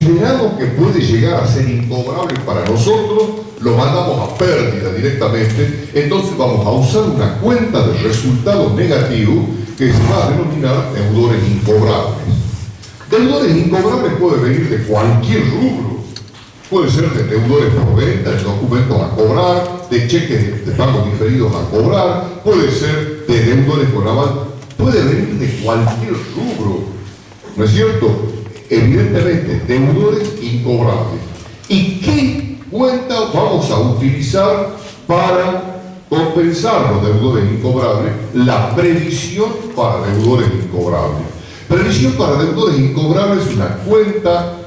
esperamos que puede llegar a ser incobrable para nosotros, lo mandamos a pérdida directamente, entonces vamos a usar una cuenta de resultados negativos que se va a denominar deudores incobrables. Deudores incobrables puede venir de cualquier rubro, puede ser de deudores por venta, de documentos a cobrar, de cheques de pagos diferidos a cobrar, puede ser de deudores con aval, puede venir de cualquier rubro, ¿no es cierto? Evidentemente, deudores incobrables. ¿Y qué cuenta vamos a utilizar para compensar los deudores incobrables? La previsión para deudores incobrables. Previsión para deudores incobrables es una cuenta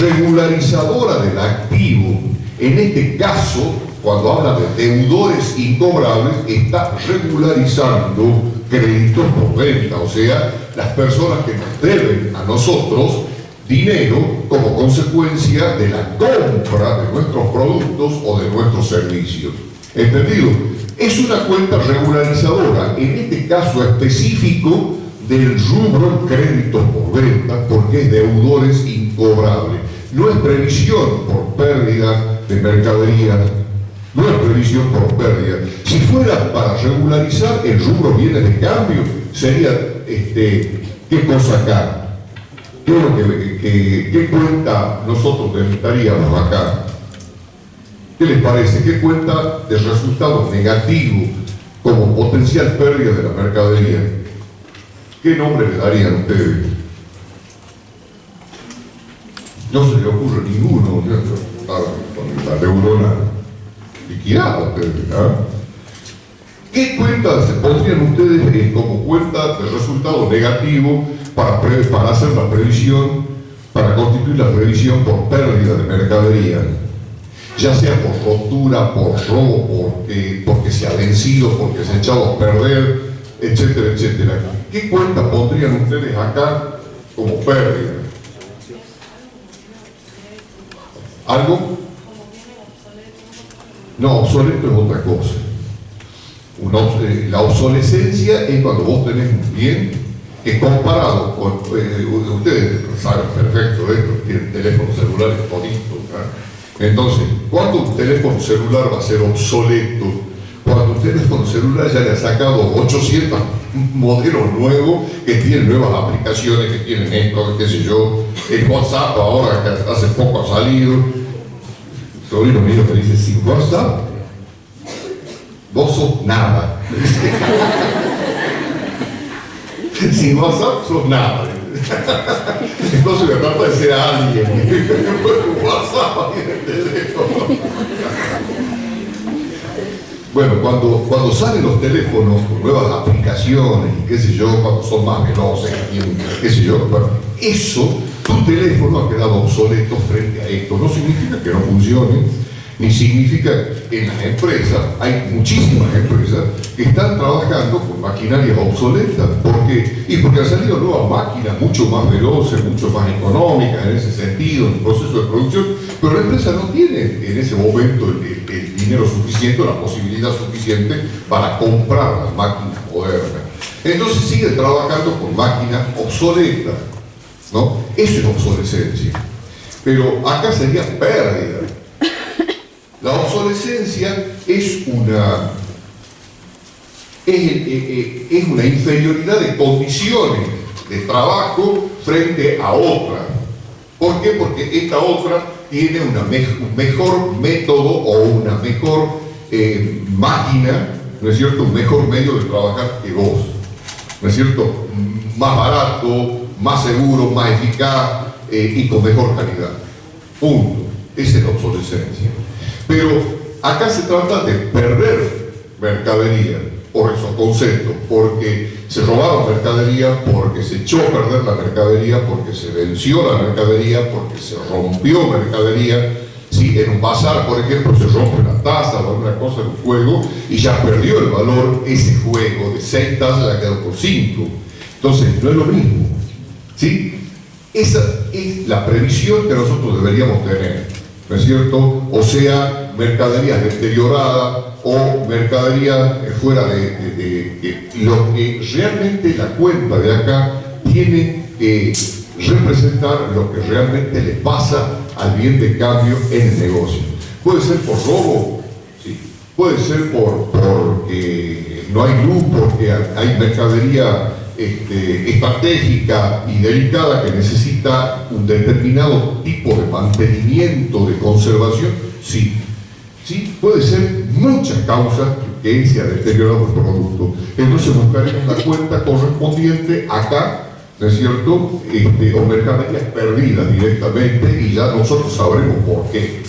regularizadora del activo. En este caso, cuando habla de deudores incobrables, está regularizando créditos por venta, o sea, las personas que nos deben a nosotros dinero como consecuencia de la compra de nuestros productos o de nuestros servicios. ¿Entendido? Es una cuenta regularizadora, en este caso específico del rubro créditos por venta, porque es deudores incobrables. No es previsión por pérdida de mercadería, no es previsión por pérdida. Si fuera para regularizar el rubro bienes de cambio, sería, ¿qué cosa acá? ¿Qué cuenta nosotros necesitaríamos acá? ¿Qué les parece? ¿Qué cuenta de resultados negativos como potencial pérdida de la mercadería? ¿Qué nombre le darían ustedes? No se le ocurre ninguno, con la neurona liquidada. ¿Qué cuenta se pondrían ustedes como cuenta de resultado negativo para hacer la previsión, para constituir la previsión por pérdida de mercadería? Ya sea por rotura, por robo, porque se ha vencido, porque se ha echado a perder, etcétera, etcétera. ¿Qué cuenta pondrían ustedes acá como pérdida? ¿Algo? No, obsoleto es otra cosa. La obsolescencia es cuando vos tenés un bien que comparado con... ustedes saben perfecto esto, tienen teléfonos celulares toditos, ¿no? Entonces, ¿cuándo un teléfono celular va a ser obsoleto? Cuando un teléfono celular ya le ha sacado 800 modelos nuevos que tienen nuevas aplicaciones, que tienen esto, qué sé yo, el WhatsApp ahora que hace poco ha salido. El sobrino mío me dice, sin WhatsApp vos sos nada. Sin WhatsApp sos nada. Entonces me trata de ser alguien. WhatsApp y el teléfono. Bueno, cuando salen los teléfonos con nuevas aplicaciones y qué sé yo, cuando son más veloces, qué sé yo, bueno, eso, tu teléfono ha quedado obsoleto frente a esto. No significa que no funcione, ni significa que en las empresas, hay muchísimas empresas que están trabajando con maquinarias obsoletas. ¿Por qué? Y porque han salido nuevas máquinas mucho más veloces, mucho más económicas en ese sentido, en el proceso de producción, pero la empresa no tiene en ese momento el dinero suficiente, la posibilidad suficiente para comprar las máquinas modernas. Entonces siguen trabajando con máquinas obsoletas, ¿no? Eso es obsolescencia. Pero acá sería pérdida. La obsolescencia es una inferioridad de condiciones de trabajo frente a otra. ¿Por qué? Porque esta otra tiene un mejor método o una mejor máquina, ¿no es cierto? Un mejor medio de trabajar que vos, ¿no es cierto? Más barato, más seguro, más eficaz y con mejor calidad. Punto. Esa es la obsolescencia. Pero acá se trata de perder mercadería por esos conceptos, porque se robaron mercadería, porque se echó a perder la mercadería, porque se venció la mercadería, porque se rompió mercadería. Si en un bazar, por ejemplo, se rompe una taza o alguna cosa en un juego y ya perdió el valor ese juego, de 6 tazas ya quedó por 5. Entonces, no es lo mismo, ¿sí? Esa es la previsión que nosotros deberíamos tener, ¿no es cierto? O sea, mercadería deteriorada o mercadería fuera de lo que realmente la cuenta de acá tiene representar lo que realmente le pasa al bien de cambio en el negocio. Puede ser por robo, sí. Puede ser porque no hay luz, porque hay mercadería estratégica y delicada que necesita un determinado tipo de mantenimiento, de conservación, sí. Sí, puede ser muchas causas que se ha deteriorado el producto. Entonces buscaremos la cuenta correspondiente acá, ¿no es cierto? O mercaderías perdidas directamente y ya nosotros sabremos por qué,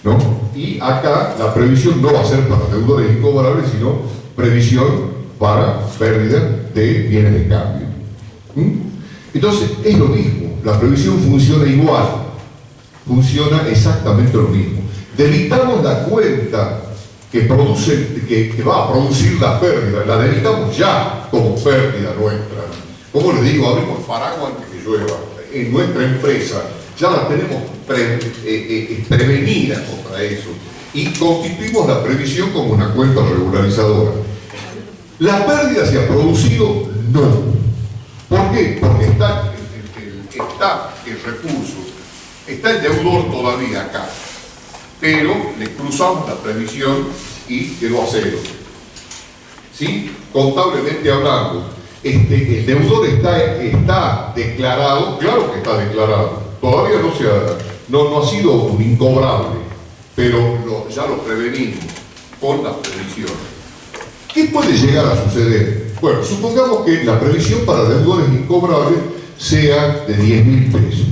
¿no? Y acá la previsión no va a ser para deudores incobrables, sino previsión para pérdida de bienes de cambio. Entonces es lo mismo, la previsión funciona igual, funciona exactamente lo mismo. Debitamos la cuenta que va a producir la pérdida, la debitamos ya como pérdida nuestra. Como les digo, abrimos el paraguas antes que llueva. En nuestra empresa ya la tenemos prevenida contra eso y constituimos la previsión como una cuenta regularizadora. ¿La pérdida se ha producido? No. ¿Por qué? Porque está el recurso, está el deudor todavía acá, pero le cruzamos la previsión y quedó a cero. ¿Sí? Contablemente hablando, el deudor está declarado, claro que está declarado, todavía no ha sido un incobrable, pero ya lo prevenimos con la previsión. ¿Qué puede llegar a suceder? Bueno, supongamos que la previsión para deudores incobrables sea de 10.000 pesos.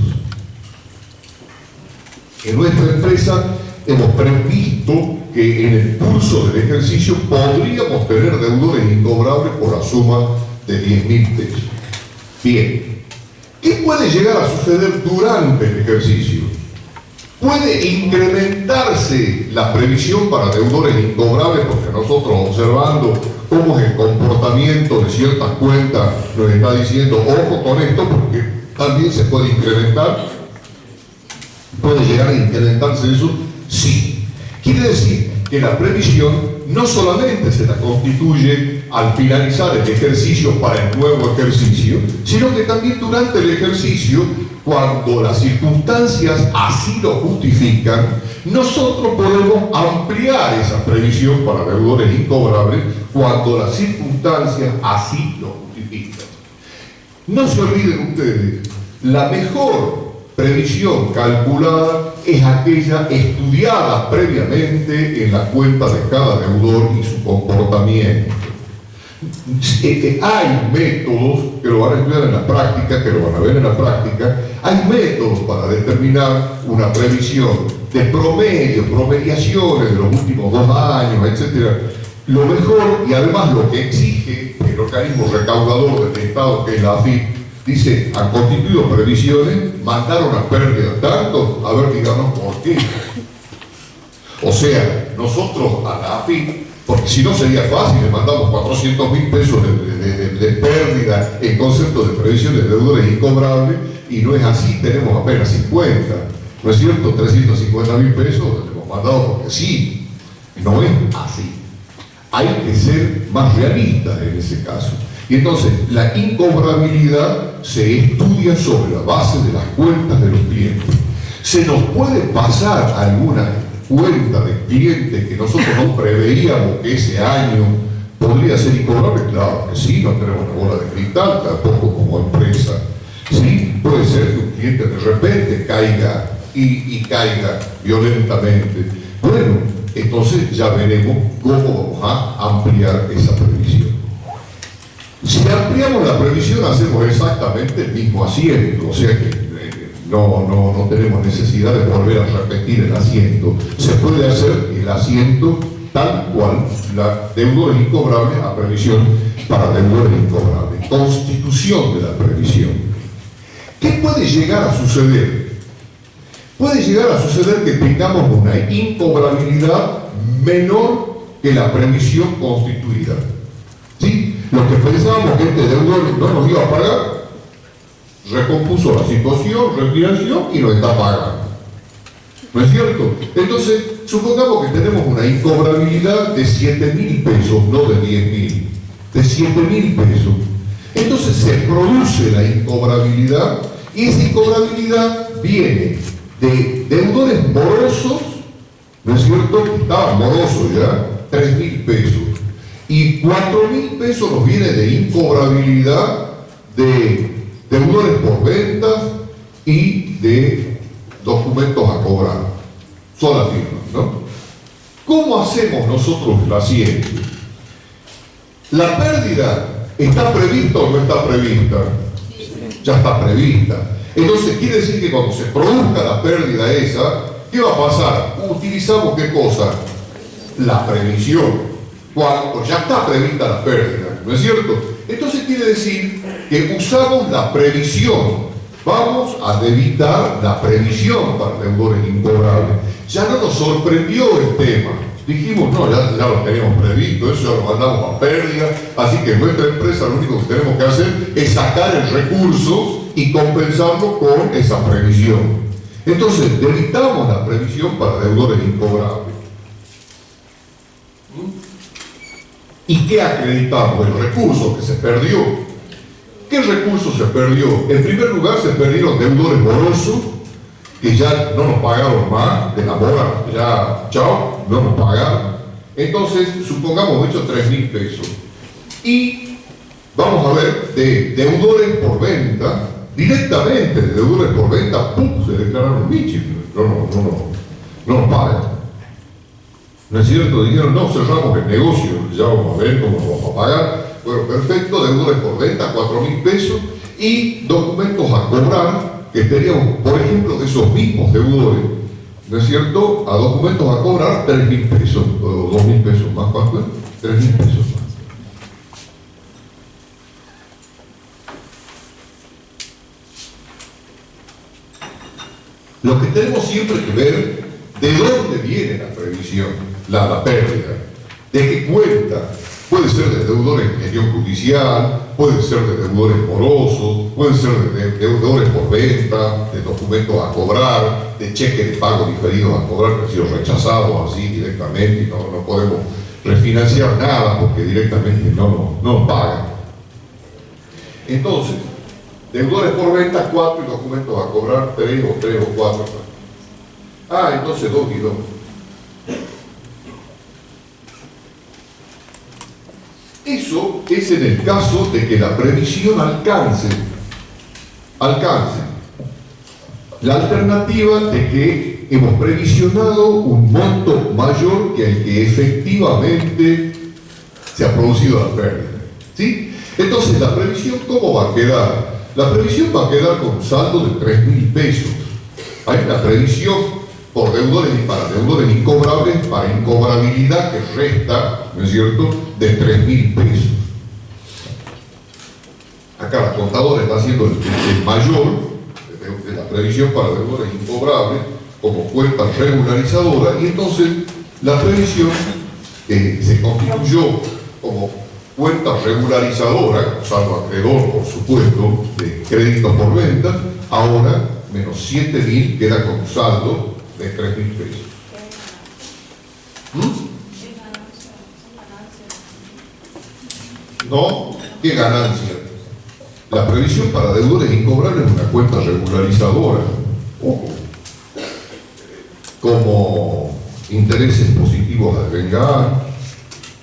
En nuestra empresa hemos previsto que en el curso del ejercicio podríamos tener deudores incobrables por la suma de 10.000 pesos. Bien, ¿qué puede llegar a suceder durante el ejercicio? Puede incrementarse la previsión para deudores incobrables porque nosotros, observando cómo es el comportamiento de ciertas cuentas, nos está diciendo ojo con esto porque también se puede incrementar. ¿Puede llegar a incrementarse eso? Sí. Quiere decir que la previsión no solamente se la constituye al finalizar el ejercicio para el nuevo ejercicio, sino que también durante el ejercicio, cuando las circunstancias así lo justifican, nosotros podemos ampliar esa previsión para deudores incobrables cuando las circunstancias así lo justifican. No se olviden ustedes, la mejor previsión calculada es aquella estudiada previamente en la cuenta de cada deudor y su comportamiento. Hay métodos que lo van a estudiar en la práctica, que lo van a ver en la práctica, hay métodos para determinar una previsión de promediaciones de los últimos 2 años, etc. Lo mejor, y además lo que exige el organismo recaudador del Estado, que es la AFIP, dice, han constituido previsiones, mandaron a pérdida tanto, a ver, díganos por qué. O sea, nosotros a la AFIP, porque si no sería fácil, le mandamos 400.000 pesos de pérdida en concepto de previsión de deudores incobrables, y no es así, tenemos apenas 50, ¿no es cierto? 350.000 pesos le hemos mandado porque sí, no es así. Hay que ser más realistas en ese caso. Y entonces, la incobrabilidad se estudia sobre la base de las cuentas de los clientes. Se nos puede pasar alguna cuenta de clientes que nosotros no preveíamos que ese año podría ser incobrable. Claro que sí, no tenemos una bola de cristal, tampoco como empresa. Sí, puede ser que un cliente de repente caiga y caiga violentamente. Bueno, entonces ya veremos cómo vamos a ampliar esa previsión. Si ampliamos la previsión, hacemos exactamente el mismo asiento, o sea que no tenemos necesidad de volver a repetir el asiento. Se puede hacer el asiento tal cual, la deudores incobrables a previsión para deudores incobrables. Constitución de la previsión. ¿Qué puede llegar a suceder? Puede llegar a suceder que tengamos una incobrabilidad menor que la previsión constituida. ¿Sí? Lo que pensábamos que este deudor no nos iba a pagar, recompuso la situación, refinació y lo está pagando. ¿No es cierto? Entonces, supongamos que tenemos una incobrabilidad de 7.000 pesos, no de 10.000, de 7.000 pesos. Entonces se produce la incobrabilidad Y esa incobrabilidad viene de deudores morosos, ¿no es cierto? Estaban morosos ya, 3.000 pesos. Y 4.000 pesos nos viene de incobrabilidad de deudores por ventas y de documentos a cobrar. Son las firmas, ¿no? ¿Cómo hacemos nosotros la siguiente? ¿La pérdida está prevista o no está prevista? Ya está prevista. Entonces quiere decir que cuando se produzca la pérdida esa, ¿qué va a pasar? Utilizamos ¿qué cosa? La previsión. Cuando ya está prevista la pérdida, ¿no es cierto? Entonces quiere decir que usamos la previsión. Vamos a debitar la previsión para deudores incobrables. Ya no nos sorprendió el tema. Dijimos, no, ya lo teníamos previsto, eso ya lo mandamos a pérdida, así que nuestra empresa lo único que tenemos que hacer es sacar el recurso y compensarlo con esa previsión. Entonces, debitamos la previsión para deudores incobrables. ¿Y qué acreditamos? El recurso que se perdió. ¿Qué recurso se perdió? En primer lugar, se perdieron deudores morosos que ya no nos pagaron más, de la mora, ya, chao, no nos pagaron. Entonces, supongamos hecho 3.000 pesos. Y vamos a ver, de deudores por venta, directamente de deudores por venta, ¡pum!, se declararon bichos. No nos pagan. ¿No es cierto? Dijeron, no, cerramos el negocio, ya vamos a ver cómo nos vamos a pagar. Bueno, perfecto, deudores por venta, 4.000 pesos, y documentos a cobrar, que teníamos, por ejemplo, de esos mismos deudores, ¿no es cierto?, a documentos a cobrar 3.000 pesos, o 2.000 pesos más, ¿cuánto es? 3.000 pesos más. Lo que tenemos siempre que ver, ¿de dónde viene la previsión, la pérdida? ¿De qué cuenta? Puede ser de deudores en gestión judicial, puede ser de deudores morosos, puede ser de deudores por venta, de documentos a cobrar, de cheques de pago diferidos a cobrar que han sido rechazados así directamente y no podemos refinanciar nada porque directamente no nos pagan. Entonces, deudores por venta 4 y documentos a cobrar 3 o 4. Entonces 2 y 2. Eso es en el caso de que la previsión alcance. La alternativa de que hemos previsionado un monto mayor que el que efectivamente se ha producido la pérdida. ¿Sí? Entonces, ¿la previsión cómo va a quedar? La previsión va a quedar con un saldo de 3.000 pesos. Hay una previsión por deudores y para deudores incobrables, para incobrabilidad que resta, ¿no es cierto?, de 3.000 pesos. Acá la contadora está haciendo el mayor de la previsión para deudores incobrables como cuenta regularizadora, y entonces la previsión se constituyó como cuenta regularizadora, saldo acreedor, por supuesto, de créditos por venta, ahora menos 7.000 queda con saldo de 3.000 pesos. No, ¿qué ganancia? La previsión para deudores incobrables es una cuenta regularizadora. Ojo. Como intereses positivos a devengar,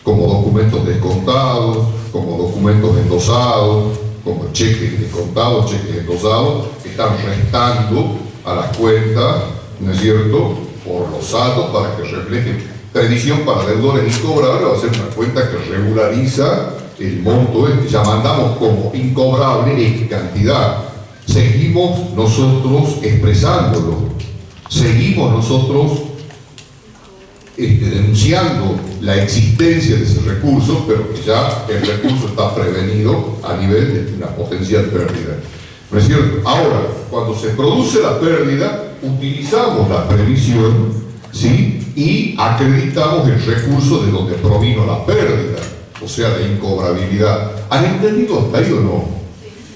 como documentos descontados, como documentos endosados, como cheques descontados, cheques endosados, que están restando a las cuentas, ¿no es cierto?, por los saldos para que reflejen. Previsión para deudores incobrables va a ser una cuenta que regulariza el monto ya mandamos como incobrable X cantidad. Seguimos nosotros expresándolo, seguimos nosotros denunciando la existencia de ese recurso, pero que ya el recurso está prevenido a nivel de una potencial pérdida. ¿No es cierto? Ahora, cuando se produce la pérdida, utilizamos la previsión, ¿sí?, y acreditamos el recurso de donde provino la pérdida, o sea, de incobrabilidad. ¿Han entendido hasta ahí o no?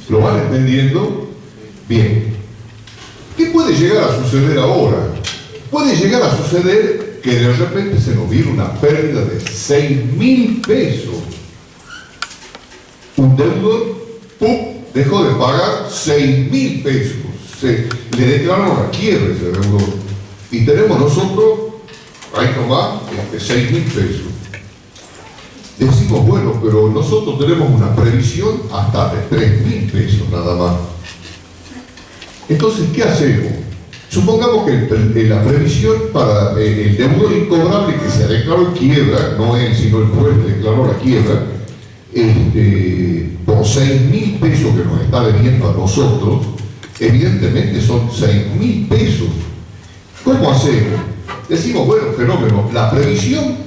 ¿Lo van entendiendo? Bien. ¿Qué puede llegar a suceder ahora? Puede llegar a suceder que de repente se nos viene una pérdida de 6.000 pesos. Un deudor, ¡pum!, dejó de pagar 6.000 pesos. Se le declararon la quiebra a ese deudor. Y tenemos nosotros, ahí nomás, 6.000 pesos. Decimos, bueno, pero nosotros tenemos una previsión hasta de 3.000 pesos nada más. Entonces, ¿qué hacemos? Supongamos que la previsión para el deudor incobrable que se declaró en quiebra, no él, sino el juez declaró la quiebra, por 6.000 pesos que nos está debiendo a nosotros, evidentemente son 6.000 pesos. ¿Cómo hacemos? Decimos, bueno, fenómeno, la previsión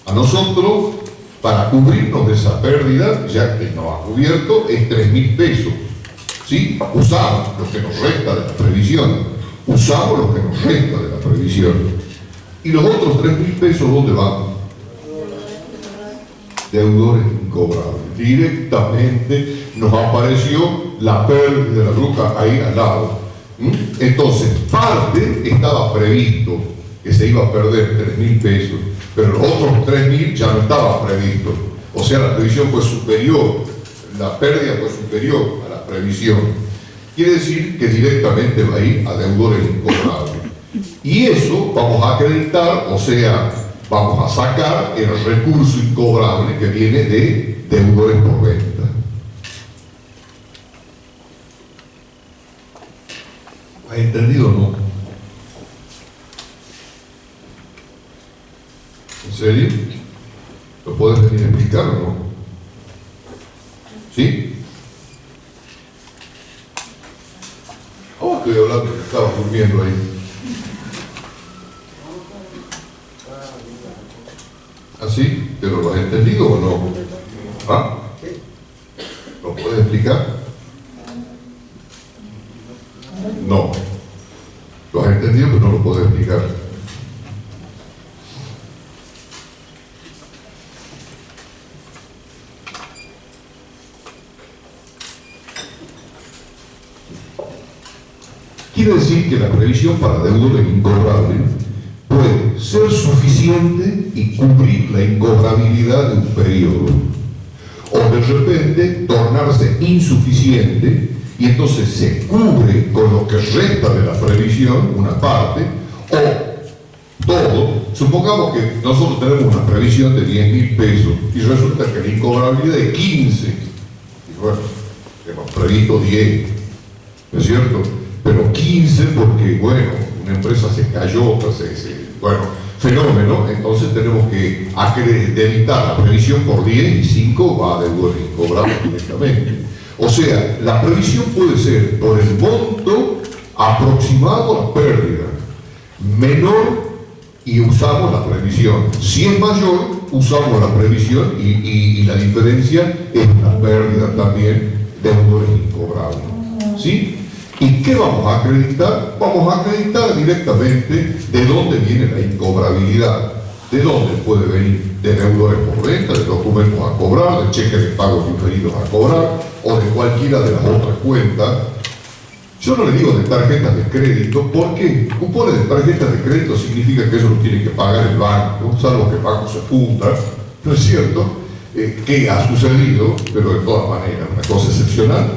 a nosotros para cubrirnos de esa pérdida, ya que nos ha cubierto, es 3.000 pesos. ¿Sí? Usamos lo que nos resta de la previsión. Usamos lo que nos resta de la previsión. ¿Y los otros 3.000 pesos dónde van? Deudores incobrables. Directamente nos apareció la pérdida de la bruja ahí al lado. Entonces, parte estaba previsto que se iba a perder 3.000 pesos, pero los otros 3.000 ya no estaba previsto. O sea, la previsión fue superior, la pérdida fue superior a la previsión. Quiere decir que directamente va a ir a deudores incobrables. Y eso vamos a acreditar, o sea, vamos a sacar el recurso incobrable que viene de deudores por venta. ¿Has entendido o no? ¿En serio? ¿Lo puedes venir a explicar o no? ¿Sí? Oh, estoy hablando que estaba durmiendo ahí. ¿Así? ¿Pero lo has entendido o no? ¿Ah? ¿Lo puedes explicar? No. Lo has entendido, pero no lo puedes explicar. Quiere decir que la previsión para deudores incobrables puede ser suficiente y cubrir la incobrabilidad de un periodo, o de repente tornarse insuficiente y entonces se cubre con lo que resta de la previsión una parte o todo. Supongamos que nosotros tenemos una previsión de 10.000 pesos y resulta que la incobrabilidad es 15. Y bueno, hemos previsto 10, ¿no es cierto? Pero 15 porque, bueno, una empresa se cayó, bueno, fenómeno, entonces tenemos que debitar la previsión por 10 y 5 va a deudores incobrables directamente. O sea, la previsión puede ser por el monto aproximado a la pérdida, menor y usamos la previsión. Si es mayor, usamos la previsión y la diferencia es una pérdida también de deudores incobrables. ¿Sí? ¿Y qué vamos a acreditar? Vamos a acreditar directamente de dónde viene la incobrabilidad, de dónde puede venir, de deudores por venta, de documentos a cobrar, de cheques de pagos diferidos a cobrar, o de cualquiera de las otras cuentas. Yo no le digo de tarjetas de crédito, porque cupones de tarjetas de crédito significa que eso lo tiene que pagar el banco, salvo que el banco se funda, ¿no es cierto? Que ha sucedido, pero de todas maneras, una cosa excepcional.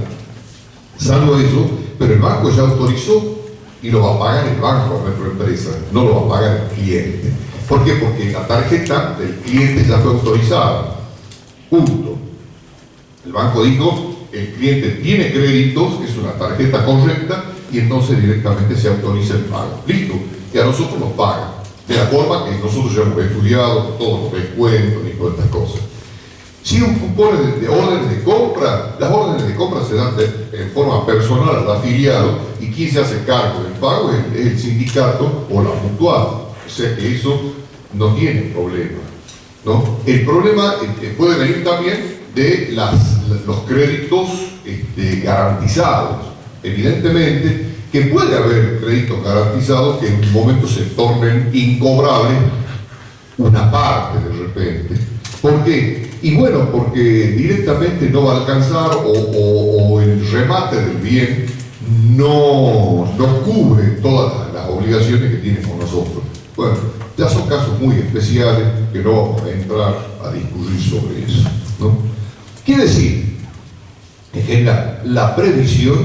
Salvo eso, pero el banco ya autorizó y lo va a pagar el banco a nuestra empresa, no lo va a pagar el cliente. ¿Por qué? Porque la tarjeta del cliente ya fue autorizada. Punto. El banco dijo, el cliente tiene créditos, es una tarjeta correcta, y entonces directamente se autoriza el pago. Listo. Y a nosotros nos pagan. De la forma que nosotros ya hemos estudiado, con todos los descuentos y todas estas cosas. Si un cupón de órdenes de compra, las órdenes de compra se dan en forma personal al afiliado, y quien se hace cargo del pago es el sindicato o la mutual. O sea que eso no tiene problema, ¿no? El problema puede venir también de los créditos garantizados. Evidentemente que puede haber créditos garantizados que en un momento se tornen incobrables una parte de repente. ¿Por qué? Y bueno, porque directamente no va a alcanzar o el remate del bien no cubre todas las obligaciones que tiene con nosotros. Bueno, ya son casos muy especiales que no vamos a entrar a discutir sobre eso, ¿no? Quiere decir, En general, la previsión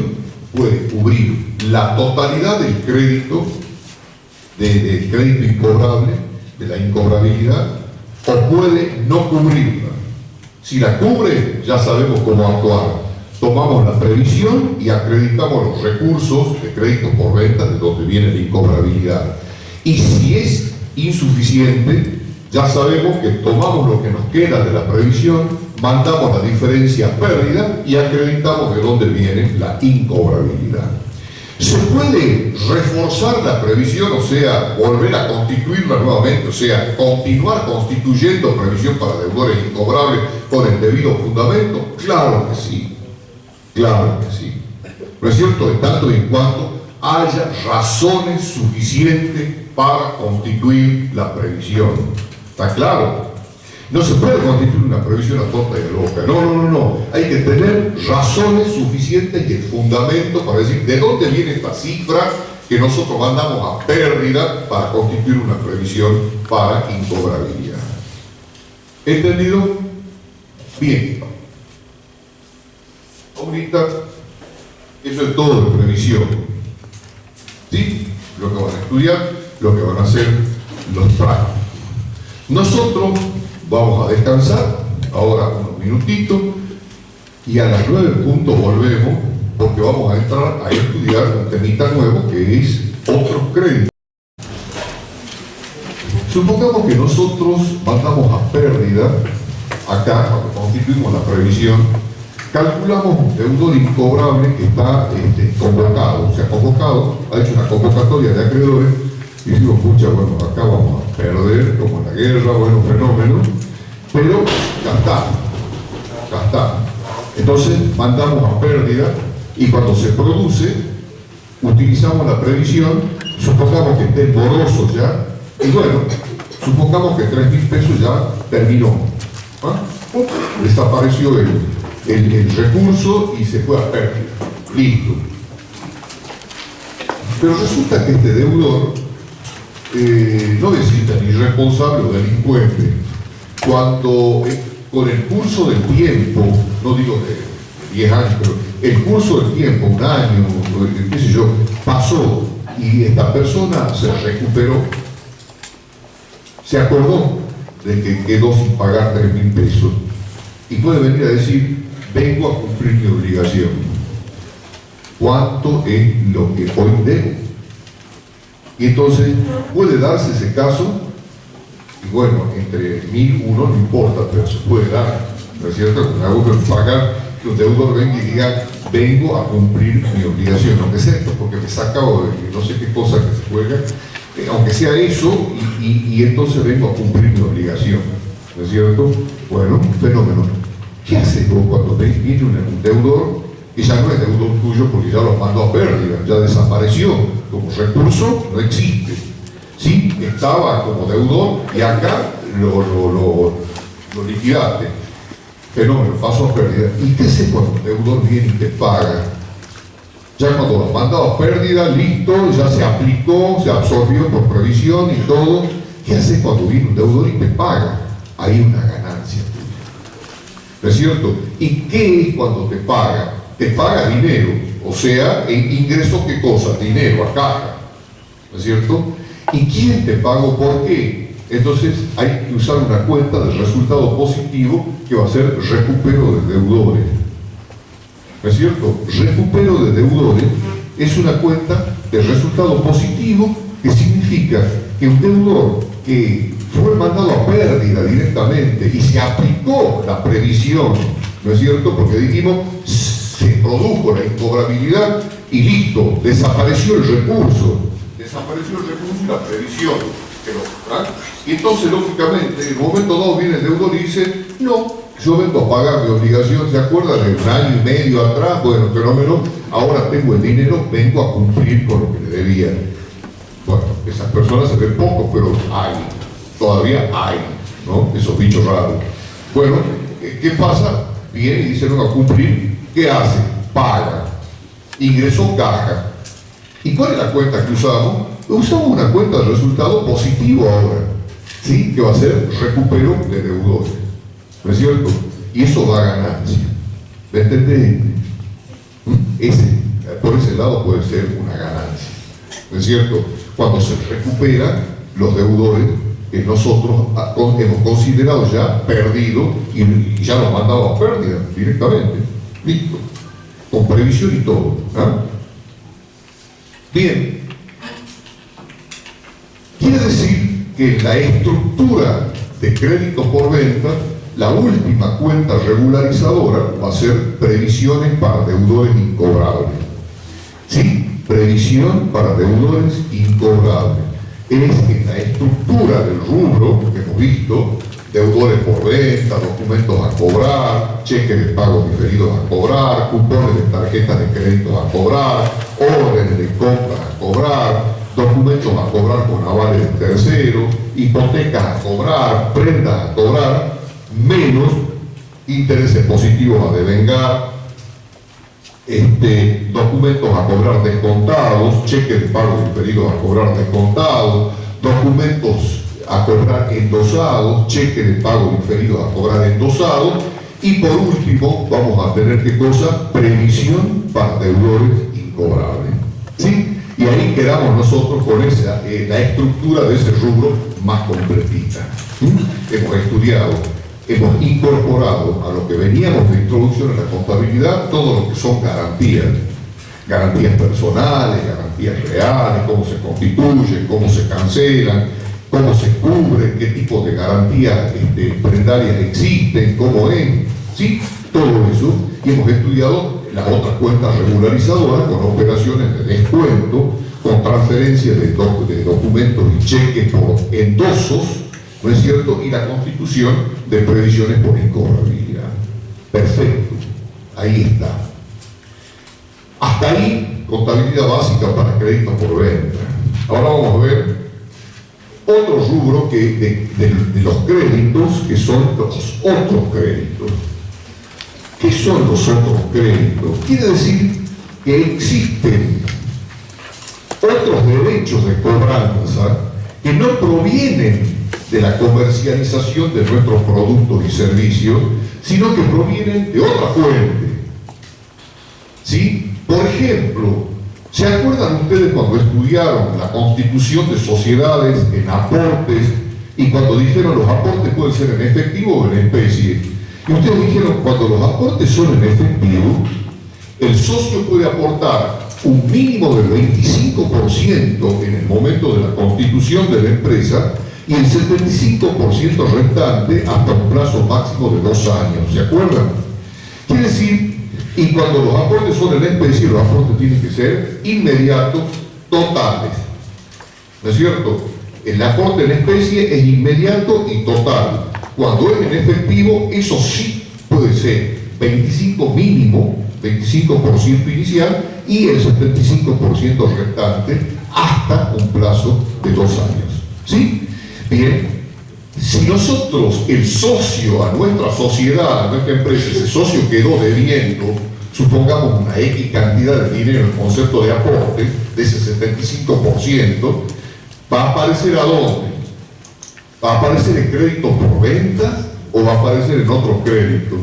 puede cubrir la totalidad del crédito, del crédito incobrable, de la incobrabilidad, o puede no cubrirla. Si la cubre, ya sabemos cómo actuar. Tomamos la previsión y acreditamos los recursos de crédito por venta de donde viene la incobrabilidad. Y si es insuficiente, ya sabemos que tomamos lo que nos queda de la previsión, mandamos la diferencia a pérdida y acreditamos de dónde viene la incobrabilidad. ¿Se puede reforzar la previsión, o sea, volver a constituirla nuevamente, o sea, continuar constituyendo previsión para deudores incobrables con el debido fundamento? Claro que sí, claro que sí. ¿No es cierto? En tanto y en cuanto haya razones suficientes para constituir la previsión. ¿Está claro? No se puede constituir una previsión a tonta y a loca. No. Hay que tener razones suficientes y el fundamento para decir de dónde viene esta cifra que nosotros mandamos a pérdida para constituir una previsión para incobrabilidad. ¿Entendido? Bien. Ahorita, eso es todo de previsión. ¿Sí? Lo que van a estudiar, lo que van a hacer los prácticos. Nosotros vamos a descansar ahora unos minutitos y a las 9 puntos volvemos porque vamos a entrar a estudiar un temita nuevo que es otros créditos. Supongamos que nosotros mandamos a pérdida, acá cuando constituimos la previsión, calculamos un deudor incobrable que está convocado, ha hecho una convocatoria de acreedores y digo, pucha, bueno, acá vamos a perder, como en la guerra, bueno, fenómeno, pero gastamos. Entonces mandamos a pérdida y cuando se produce, utilizamos la previsión, supongamos que esté moroso ya, y bueno, supongamos que 3.000 pesos ya terminó. Desapareció el recurso y se fue a pérdida. Listo. Pero resulta que este deudor no decida ni responsable o delincuente cuando con el curso del tiempo, no digo de 10 años, pero el curso del tiempo, un año, qué sé yo, pasó y esta persona se recuperó, se acordó de que quedó sin pagar 3.000 pesos y puede venir a decir, vengo a cumplir mi obligación. ¿Cuánto es lo que hoy debo? Y entonces puede darse ese caso, y bueno, entre 1.001 no importa, pero se puede dar, ¿no es cierto? Con algo que pagar, que un deudor venga y diga, vengo a cumplir mi obligación, aunque sea esto, porque me saca de no sé qué cosa que se juega, aunque sea eso, y entonces vengo a cumplir mi obligación, ¿no es cierto? Bueno, un fenómeno. ¿Qué haces vos cuando viene un deudor que ya no es deudor tuyo porque ya lo mandó a pérdida, ya desapareció, como recurso no existe? Sí, estaba como deudor y acá lo liquidaste. Fenómeno, pasó a pérdida. ¿Y qué haces cuando un deudor viene y te paga? Ya cuando lo mandó a pérdida, listo, ya se aplicó, se absorbió por previsión y todo. ¿Qué haces cuando viene un deudor y te paga? Hay una ganancia tuya. ¿No es cierto? ¿Y qué es cuando te paga? Te paga dinero, o sea, ingreso, ¿qué cosa? Dinero, a caja, ¿no es cierto? ¿Y quién te pagó por qué? Entonces hay que usar una cuenta de resultado positivo que va a ser recupero de deudores, ¿no es cierto? Recupero de deudores es una cuenta de resultado positivo que significa que un deudor que fue mandado a pérdida directamente y se aplicó la previsión, ¿no es cierto? Porque dijimos, se produjo la incobrabilidad y listo, desapareció el recurso y la previsión. Y entonces, lógicamente, en un momento dado viene el deudor y dice, no, yo vengo a pagar mi obligación, ¿se acuerdan? De un año y medio atrás, bueno, fenómeno, ahora tengo el dinero, vengo a cumplir con lo que le debía. Bueno, esas personas se ven poco, pero todavía hay, ¿no? Esos bichos raros. Bueno, ¿qué pasa? Viene y dice, vengo a cumplir. ¿Qué hace? Paga. Ingresó caja. ¿Y cuál es la cuenta que usamos? Usamos una cuenta de resultado positivo ahora, ¿sí? Que va a ser recupero de deudores, ¿no es cierto? Y eso da ganancia. ¿Me entendés? por ese lado puede ser una ganancia, ¿no es cierto? Cuando se recuperan los deudores que nosotros hemos considerado ya perdidos y ya los mandamos a pérdida directamente, listo, con previsión y todo, ¿ah? Bien, quiere decir que la estructura de crédito por venta, la última cuenta regularizadora va a ser previsiones para deudores incobrables. ¿Sí? Previsión para deudores incobrables. Es en la estructura del rubro que hemos visto, deudores por venta, documentos a cobrar, cheques de pago diferidos a cobrar, cupones de tarjetas de crédito a cobrar, órdenes de compras a cobrar, documentos a cobrar con avales de terceros, hipotecas a cobrar, prendas a cobrar, menos intereses positivos a devengar, documentos a cobrar descontados, cheques de pago diferidos a cobrar descontados, documentos a cobrar endosados, cheques de pago diferidos a cobrar endosados, y por último vamos a tener ¿qué cosa? Previsión para deudores incobrables, ¿sí? Y ahí quedamos nosotros con esa, la estructura de ese rubro más completita. Hemos estudiado, hemos incorporado a lo que veníamos de introducción en la contabilidad todo lo que son garantías, garantías personales, garantías reales, cómo se constituyen, cómo se cancelan, cómo se cubren, qué tipo de garantías prendarias existen, cómo es, ¿sí? Todo eso, y hemos estudiado las otras cuentas regularizadoras con operaciones de descuento, con transferencias de documentos y cheques por endosos, ¿no es cierto? Y la constitución de previsiones por incobrabilidad. Perfecto, ahí está. Hasta ahí, contabilidad básica para créditos por venta. Ahora vamos a ver otro rubro de los créditos, que son los otros créditos. ¿Qué son los otros créditos? Quiere decir que existen otros derechos de cobranza que no provienen de la comercialización de nuestros productos y servicios, sino que provienen de otra fuente. ¿Sí? Por ejemplo, ¿se acuerdan ustedes cuando estudiaron la constitución de sociedades en aportes y cuando dijeron los aportes pueden ser en efectivo o en especie? Y ustedes dijeron, cuando los aportes son en efectivo, el socio puede aportar un mínimo del 25% en el momento de la constitución de la empresa y el 75% restante hasta un plazo máximo de 2 años. ¿Se acuerdan? Quiere decir, y cuando los aportes son en especie, los aportes tienen que ser inmediatos, totales. ¿No es cierto? El aporte en especie es inmediato y total. Cuando es en efectivo, eso sí puede ser 25 mínimo, 25% inicial y el 75% restante hasta un plazo de 2 años. ¿Sí? Bien, si nosotros, el socio a nuestra sociedad, a nuestra empresa, ese socio quedó debiendo, supongamos una X cantidad de dinero en concepto de aporte, de ese 75%, ¿va a aparecer a dónde? ¿Va a aparecer en crédito por venta o va a aparecer en otro crédito?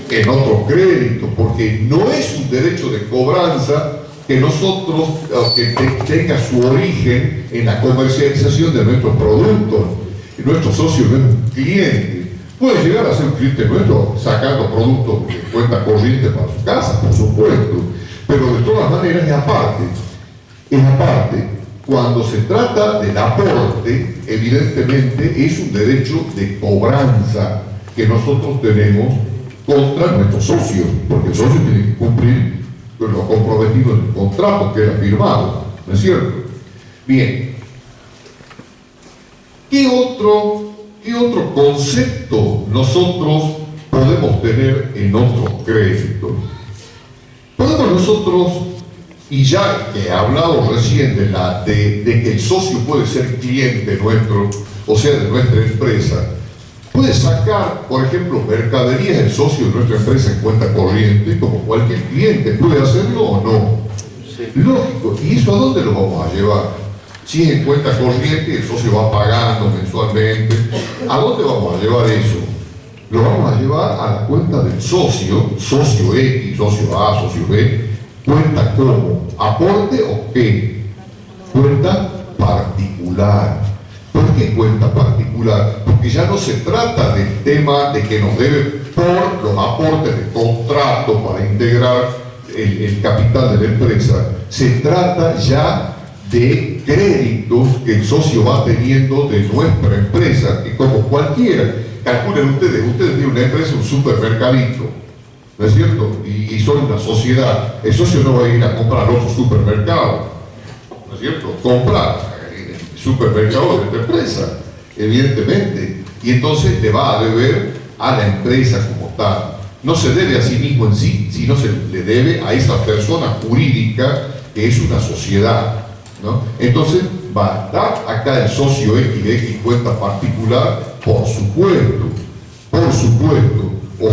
En otro crédito, porque no es un derecho de cobranza que nosotros, que tenga su origen en la comercialización de nuestros productos. Nuestro socio no es un cliente. Puede llegar a ser un cliente nuestro sacando productos de cuenta corriente para su casa, por supuesto, pero de todas maneras es aparte. Es aparte. Cuando se trata del aporte, evidentemente es un derecho de cobranza que nosotros tenemos contra nuestros socios, porque el socio tiene que cumplir con lo comprometido en el contrato que era firmado, ¿no es cierto? Bien. ¿Qué otro concepto nosotros podemos tener en otros créditos? Podemos nosotros, y ya que he hablado recién de que el socio puede ser cliente nuestro, o sea, de nuestra empresa, puede sacar, por ejemplo, mercaderías el socio de nuestra empresa en cuenta corriente, como cualquier cliente, ¿puede hacerlo o no? Sí. Lógico, ¿y eso a dónde lo vamos a llevar? Si es en cuenta corriente, el socio va pagando mensualmente, ¿a dónde vamos a llevar eso? Lo vamos a llevar a la cuenta del socio, socio X, socio A, socio B, ¿Cuenta cómo? ¿Aporte o qué? Cuenta particular. ¿Por qué cuenta particular? Porque ya no se trata del tema de que nos debe por los aportes de contrato para integrar el capital de la empresa. Se trata ya de créditos que el socio va teniendo de nuestra empresa, que como cualquiera, calculen ustedes tienen una empresa, un supermercadito, ¿no es cierto? Y son una sociedad. El socio no va a ir a comprar otro supermercado, ¿no es cierto? Comprar el supermercado de esta empresa, evidentemente. Y entonces le va a deber a la empresa como tal. No se debe a sí mismo en sí, sino se le debe a esa persona jurídica que es una sociedad, ¿no? Entonces va a dar acá el socio X de X cuenta particular, por supuesto, o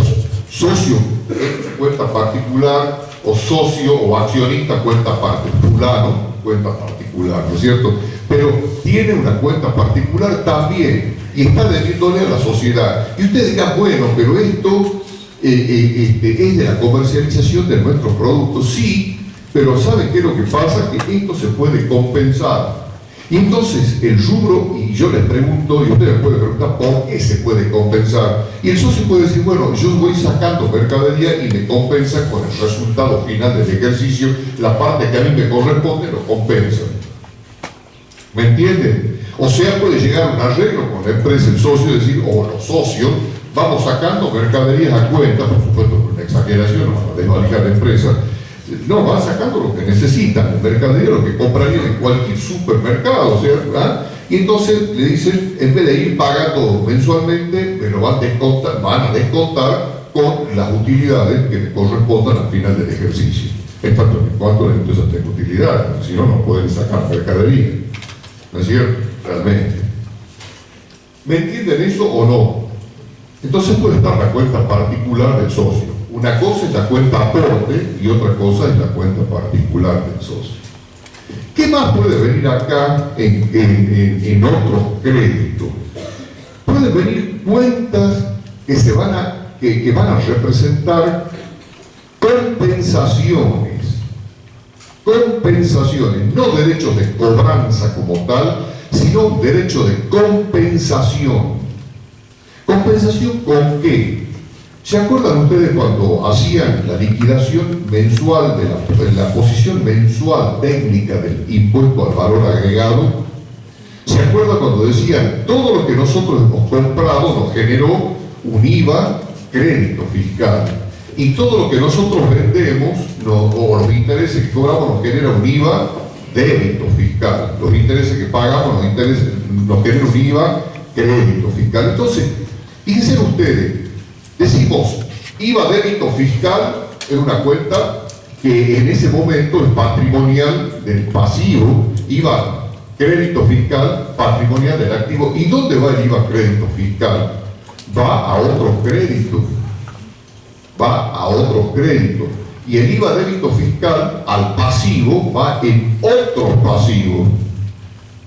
socio X cuenta particular, o socio o accionista cuenta particular, cuenta particular, ¿no es cierto? Pero tiene una cuenta particular también y está debiéndole a la sociedad. Y ustedes dirán, bueno, pero esto es de la comercialización de nuestros productos. Sí, pero ¿saben qué es lo que pasa? Que esto se puede compensar. Y entonces el rubro, y yo les pregunto, y ustedes pueden preguntar, ¿por qué se puede compensar? Y el socio puede decir, bueno, yo voy sacando mercadería y me compensa con el resultado final del ejercicio, la parte que a mí me corresponde lo compensa. ¿Me entienden? O sea, puede llegar a un arreglo con la empresa, el socio, decir, o los socios, vamos sacando mercaderías a cuenta, por supuesto, por una exageración, no van a desvalijar la empresa. No, van sacando lo que necesitan, mercadería, lo que comprarían en cualquier supermercado, o sea, ¿verdad? Y entonces le dicen, en vez de ir pagando mensualmente, me lo van a descontar con las utilidades que me correspondan al final del ejercicio. En tanto en cuanto la empresa tenga utilidades, si no, no pueden sacar mercadería. ¿No es cierto? Realmente. ¿Me entienden eso o no? Entonces puede estar la cuenta particular del socio. Una cosa es la cuenta aporte y otra cosa es la cuenta particular del socio. ¿Qué más puede venir acá en otros créditos? Pueden venir cuentas que van a representar compensaciones, no derechos de cobranza como tal, sino derecho de compensación. ¿Compensación con qué? ¿Se acuerdan ustedes cuando hacían la liquidación mensual de la posición mensual técnica del impuesto al valor agregado? ¿Se acuerdan cuando decían todo lo que nosotros hemos comprado nos generó un IVA crédito fiscal? Y todo lo que nosotros vendemos, o los intereses que cobramos, nos genera un IVA débito fiscal. Los intereses que pagamos nos genera un IVA crédito fiscal. Entonces, fíjense ustedes, decimos IVA débito fiscal es una cuenta que en ese momento es patrimonial del pasivo, IVA crédito fiscal patrimonial del activo. ¿Y dónde va el IVA crédito fiscal? Va a otros créditos. Y el IVA débito fiscal al pasivo va en otros pasivos.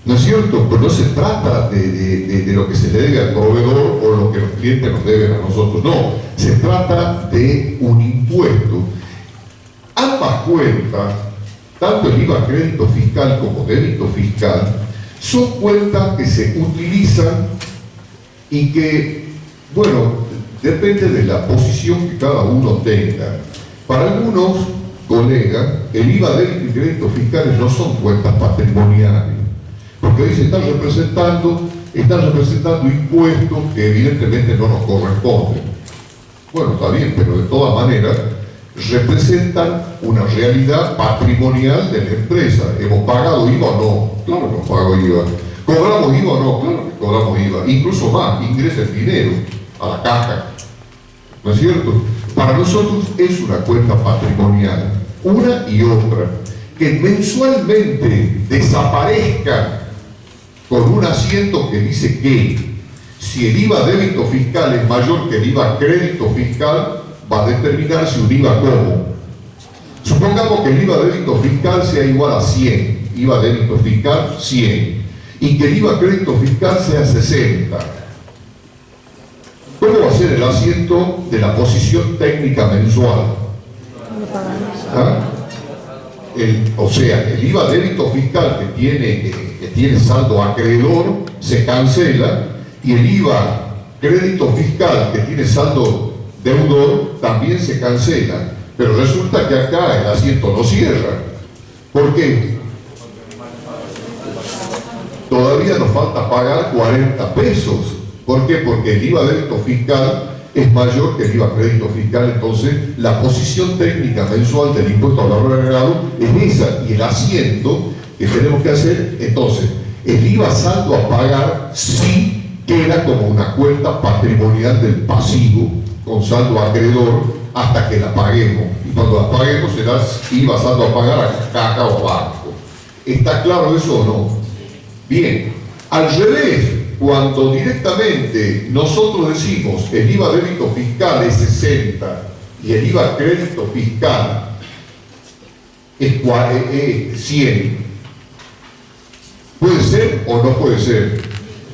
¿No es cierto? Pues no se trata de lo que se le debe al proveedor o lo que los clientes nos deben a nosotros. No, se trata de un impuesto. Ambas cuentas, tanto el IVA crédito fiscal como débito fiscal, son cuentas que se utilizan y que, bueno, depende de la posición que cada uno tenga. Para algunos colegas, el IVA débito y crédito fiscales no son cuentas patrimoniales, porque ahí se están representando impuestos que evidentemente no nos corresponden. Bueno, está bien, pero de todas maneras representan una realidad patrimonial de la empresa. ¿Hemos pagado IVA o no? Claro que hemos pagado IVA. ¿Cobramos IVA o no? Claro que cobramos IVA. Incluso más, ingresa el dinero a la caja. ¿No es cierto? Para nosotros es una cuenta patrimonial, una y otra, que mensualmente desaparezca con un asiento que dice que si el IVA débito fiscal es mayor que el IVA crédito fiscal, va a determinar si un IVA como. Supongamos que el IVA débito fiscal sea igual a 100, IVA débito fiscal 100, y que el IVA crédito fiscal sea 60. ¿Cómo va a ser el asiento de la posición técnica mensual? ¿Ah? o sea, el IVA débito fiscal que tiene saldo acreedor se cancela, y el IVA crédito fiscal que tiene saldo deudor también se cancela. Pero resulta que acá el asiento no cierra. ¿Por qué? Todavía nos falta pagar 40 pesos. ¿Por qué? Porque el IVA débito fiscal es mayor que el IVA crédito fiscal. Entonces la posición técnica mensual del impuesto al valor agregado es esa, y el asiento que tenemos que hacer. Entonces el IVA saldo a pagar sí queda como una cuenta patrimonial del pasivo con saldo acreedor hasta que la paguemos, y cuando la paguemos será IVA saldo a pagar a caja o banco. ¿Está claro eso o no? Bien, al revés, cuando directamente nosotros decimos el IVA débito fiscal es 60 y el IVA crédito fiscal es 100, ¿puede ser o no puede ser?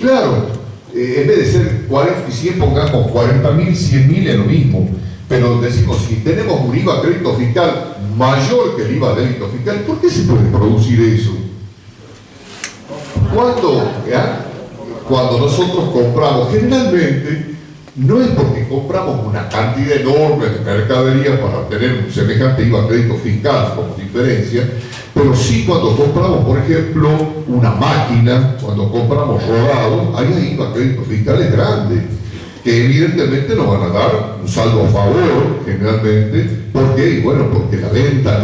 Claro, en vez de ser 40 y 100 pongamos 40.000, 100.000 es lo mismo, pero decimos, si tenemos un IVA crédito fiscal mayor que el IVA débito fiscal, ¿por qué se puede producir eso? Cuando nosotros compramos, generalmente no es porque compramos una cantidad enorme de mercadería para tener un semejante IVA crédito fiscal como diferencia, pero sí cuando compramos, por ejemplo, una máquina, cuando compramos rodado, ahí hay IVA crédito fiscales grandes, que evidentemente nos van a dar un saldo a favor, generalmente. ¿Por qué? Bueno, porque la venta,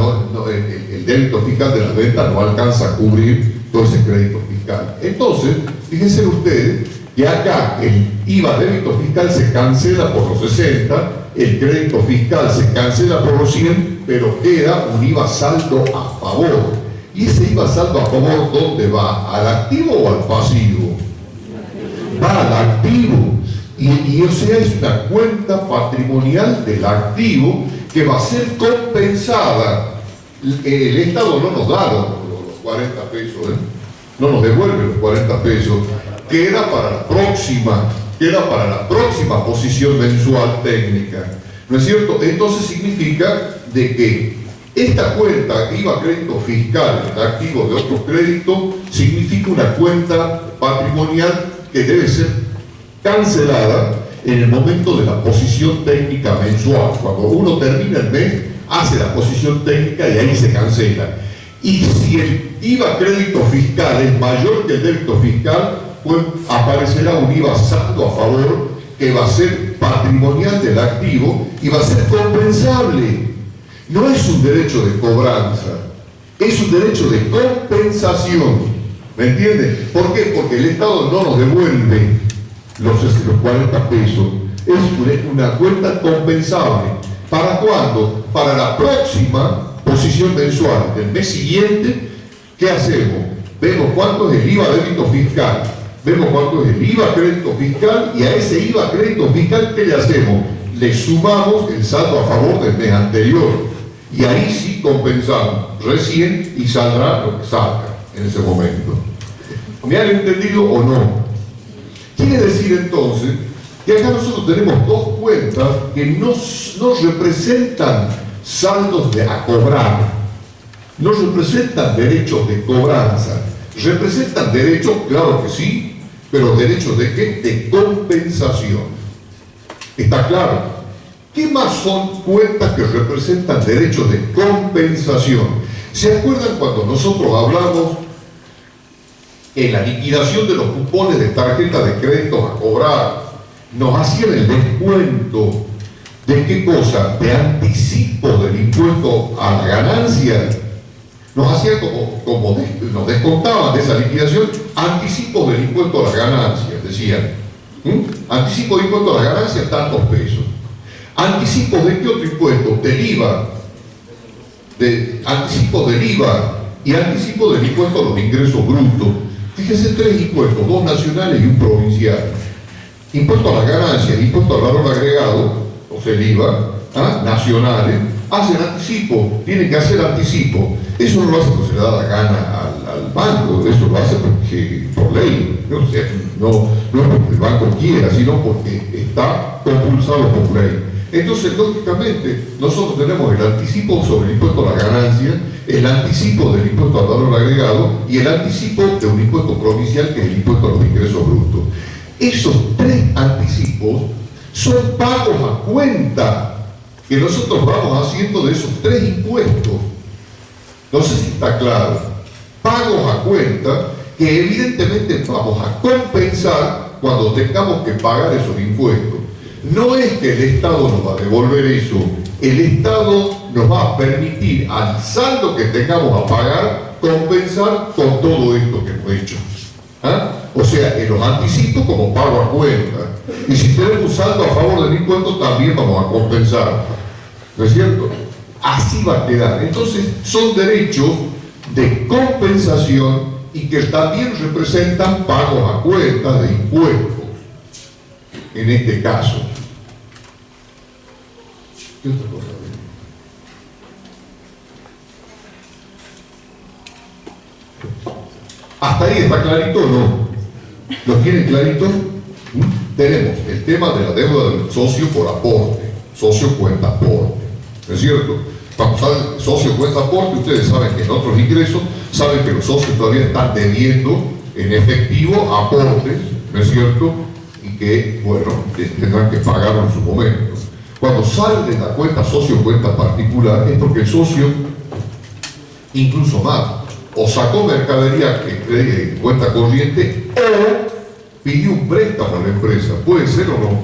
el débito fiscal de la venta no alcanza a cubrir todo ese crédito fiscal. Entonces, fíjense ustedes que acá el IVA débito fiscal se cancela por los 60, el crédito fiscal se cancela por los 100, pero queda un IVA saldo a favor. ¿Y ese IVA saldo a favor dónde va? ¿Al activo o al pasivo? Va al activo. Y o sea, es una cuenta patrimonial del activo que va a ser compensada. El Estado no nos da los 40 pesos, no nos devuelve los 40 pesos, queda para la próxima posición mensual técnica, ¿no es cierto? Entonces significa de que esta cuenta IVA crédito fiscal, el activo de otro crédito, significa una cuenta patrimonial que debe ser cancelada en el momento de la posición técnica mensual. Cuando uno termina el mes, hace la posición técnica y ahí se cancela. Y si el IVA crédito fiscal es mayor que el débito fiscal, pues aparecerá un IVA saldo a favor que va a ser patrimonial del activo y va a ser compensable. No es un derecho de cobranza, es un derecho de compensación. ¿Me entienden? ¿Por qué? Porque el Estado no nos devuelve los 40 pesos. Es una cuenta compensable. ¿Para cuándo? Para la próxima posición mensual del mes siguiente. ¿Qué hacemos? Vemos cuánto es el IVA débito fiscal, vemos cuánto es el IVA crédito fiscal, y a ese IVA crédito fiscal, ¿qué le hacemos? Le sumamos el saldo a favor del mes anterior, y ahí sí compensamos recién, y saldrá lo que salga en ese momento. ¿Me han entendido o no? Quiere decir entonces que acá nosotros tenemos dos cuentas que no representan saldos a cobrar, no representan derechos de cobranza, representan derechos, claro que sí, pero derechos de ¿qué? De compensación. ¿Está claro? ¿Qué más son cuentas que representan derechos de compensación? ¿Se acuerdan cuando nosotros hablamos en la liquidación de los cupones de tarjeta de crédito a cobrar? Nos hacían el descuento de qué cosa, de anticipo del impuesto a la ganancia. Nos hacían nos descontaban de esa liquidación anticipos del impuesto a la ganancia, decían. Anticipo de impuesto a la ganancia, tantos pesos. ¿Anticipos de qué otro impuesto? Del IVA. Anticipos del IVA y anticipo del impuesto a los ingresos brutos. Fíjense, 3 impuestos, 2 nacionales y un provincial. Impuesto a las ganancias, impuesto al valor agregado, o sea el IVA, nacionales, hacen anticipo, tienen que hacer anticipo. Eso no lo hace porque se le da la gana al banco, eso lo hace porque, por ley, o sea, no es porque el banco quiera, sino porque está compulsado por ley. Entonces, lógicamente, nosotros tenemos el anticipo sobre el impuesto a la ganancia, el anticipo del impuesto al valor agregado y el anticipo de un impuesto provincial que es el impuesto a los ingresos brutos. Esos tres anticipos son pagos a cuenta que nosotros vamos haciendo de esos tres impuestos. No sé si está claro. Pagos a cuenta que evidentemente vamos a compensar cuando tengamos que pagar esos impuestos. No es que el Estado nos va a devolver eso, el Estado nos va a permitir, al saldo que tengamos a pagar, compensar con todo esto que hemos hecho. ¿Ah? O sea, en los anticipos como pago a cuenta. Y si tenemos un saldo a favor del impuesto, también vamos a compensar. ¿No es cierto? Así va a quedar. Entonces, son derechos de compensación y que también representan pagos a cuenta de impuestos. En este caso. ¿Qué otra cosa? ¿Hasta ahí está clarito o no? ¿Lo tienen clarito? Tenemos el tema de la deuda del socio por aporte, socio cuenta aporte, ¿no es cierto? Cuando sale socio cuenta aporte, ustedes saben que en otros ingresos, saben que los socios todavía están debiendo en efectivo aportes, ¿no es cierto? Y que, bueno, tendrán que pagarlo en su momento. Cuando sale de la cuenta socio cuenta particular, es porque el socio, incluso más, o sacó mercadería en cuenta corriente o pidió un préstamo a la empresa. ¿Puede ser o no?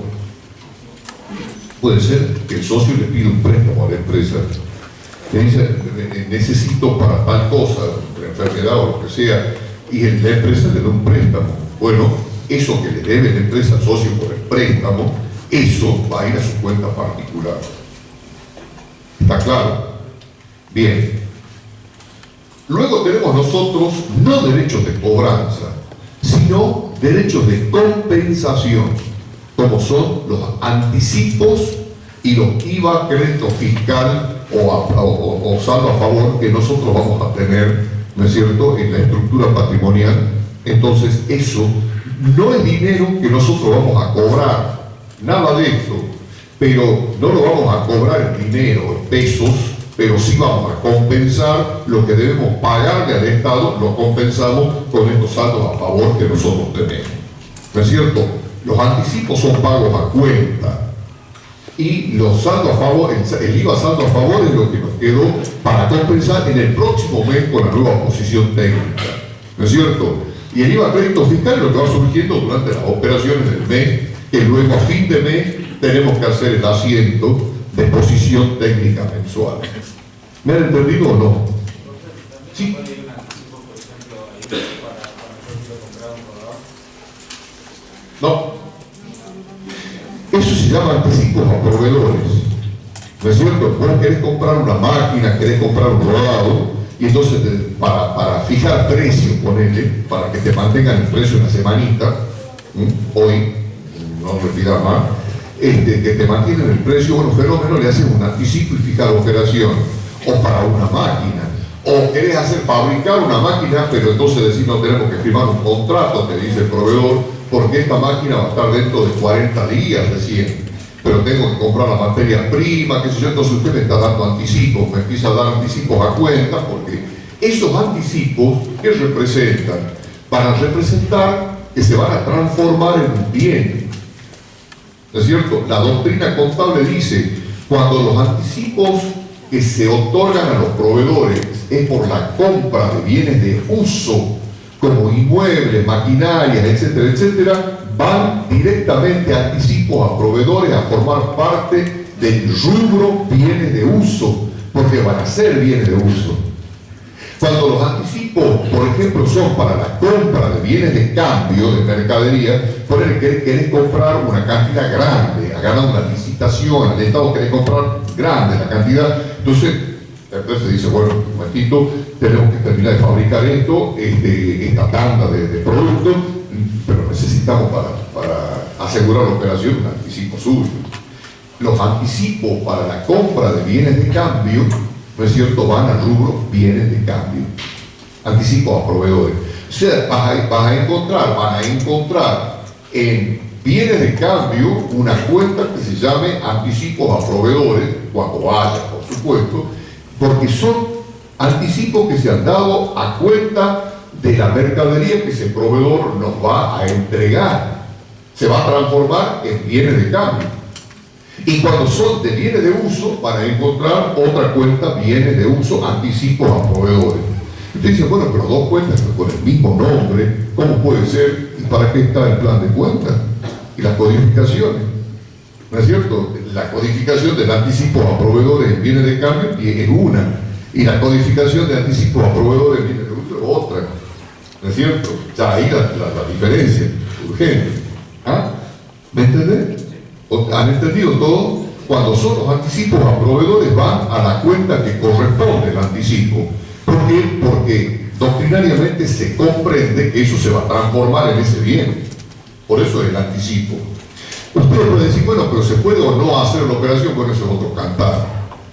Puede ser que el socio le pida un préstamo a la empresa. Le dice, necesito para tal cosa, una enfermedad o lo que sea, y la empresa le da un préstamo. Bueno, eso que le debe la empresa al socio por el préstamo, eso va a ir a su cuenta particular. ¿Está claro? Bien. Luego tenemos nosotros no derechos de cobranza, sino derechos de compensación, como son los anticipos y los IVA, crédito fiscal o saldo a favor que nosotros vamos a tener, ¿no es cierto?, en la estructura patrimonial. Entonces eso no es dinero que nosotros vamos a cobrar, nada de esto, pero no lo vamos a cobrar en dinero, en pesos, pero sí vamos a compensar lo que debemos pagarle al Estado, lo compensamos con estos saldos a favor que nosotros tenemos. ¿No es cierto? Los anticipos son pagos a cuenta y los saldos a favor, el IVA saldo a favor es lo que nos quedó para compensar en el próximo mes con la nueva posición técnica. ¿No es cierto? Y el IVA crédito fiscal es lo que va surgiendo durante las operaciones del mes, que luego a fin de mes tenemos que hacer el asiento de posición técnica mensual. ¿Me han entendido o no? Sí. No. Eso se llama anticipos a proveedores. ¿No es cierto? Vos querés comprar una máquina, querés comprar un rodado, y entonces para fijar precios, ponele, para que te mantengan el precio una semanita, hoy, no me pidas más, que te mantienen el precio, bueno, fenómeno, le haces un anticipo y fijar operación, o para una máquina, o querés fabricar una máquina, pero entonces decís no tenemos que firmar un contrato, te dice el proveedor, porque esta máquina va a estar dentro de 40 días recién, pero tengo que comprar la materia prima, qué sé yo, entonces usted me está dando anticipos, me empieza a dar anticipos a cuenta, porque esos anticipos, ¿qué representan? Van a representar que se van a transformar en un bien. ¿No es cierto? La doctrina contable dice, cuando los anticipos que se otorgan a los proveedores es por la compra de bienes de uso, como inmuebles, maquinarias, etcétera, etcétera, van directamente a anticipos a proveedores a formar parte del rubro bienes de uso, porque van a ser bienes de uso. Cuando los anticipos, por ejemplo, son para la compra de bienes de cambio, de mercadería, por el que querés comprar una cantidad grande, ha ganado una licitación, al Estado querés comprar grande la cantidad, entonces la empresa dice, bueno, un momentito, tenemos que terminar de fabricar esto, esta tanda de productos, pero necesitamos para asegurar la operación un anticipo suyo. Los anticipos para la compra de bienes de cambio, ¿no es cierto?, van al rubro bienes de cambio, anticipos a proveedores. O sea, van a encontrar en bienes de cambio una cuenta que se llame anticipos a proveedores, cuando haya, por supuesto, porque son anticipos que se han dado a cuenta de la mercadería que ese proveedor nos va a entregar. Se va a transformar en bienes de cambio. Y cuando son de bienes de uso, van a encontrar otra cuenta, bienes de uso, anticipos a proveedores. Usted dice, bueno, pero dos cuentas con el mismo nombre, ¿cómo puede ser? ¿Y para qué está el plan de cuentas? Y las codificaciones, ¿no es cierto? La codificación del anticipo a proveedores en bienes de cambio es una, y la codificación de anticipo a proveedores en bienes de uso es otra, ¿no es cierto? Ya ahí la diferencia urgente. ¿Ah? ¿Me entendés? ¿Han entendido todo? Cuando son los anticipos a proveedores van a la cuenta que corresponde el anticipo. ¿Por qué? Porque doctrinariamente se comprende que eso se va a transformar en ese bien. Por eso es el anticipo. Usted puede decir, bueno, pero se puede o no hacer la operación, bueno, eso es otro cantar.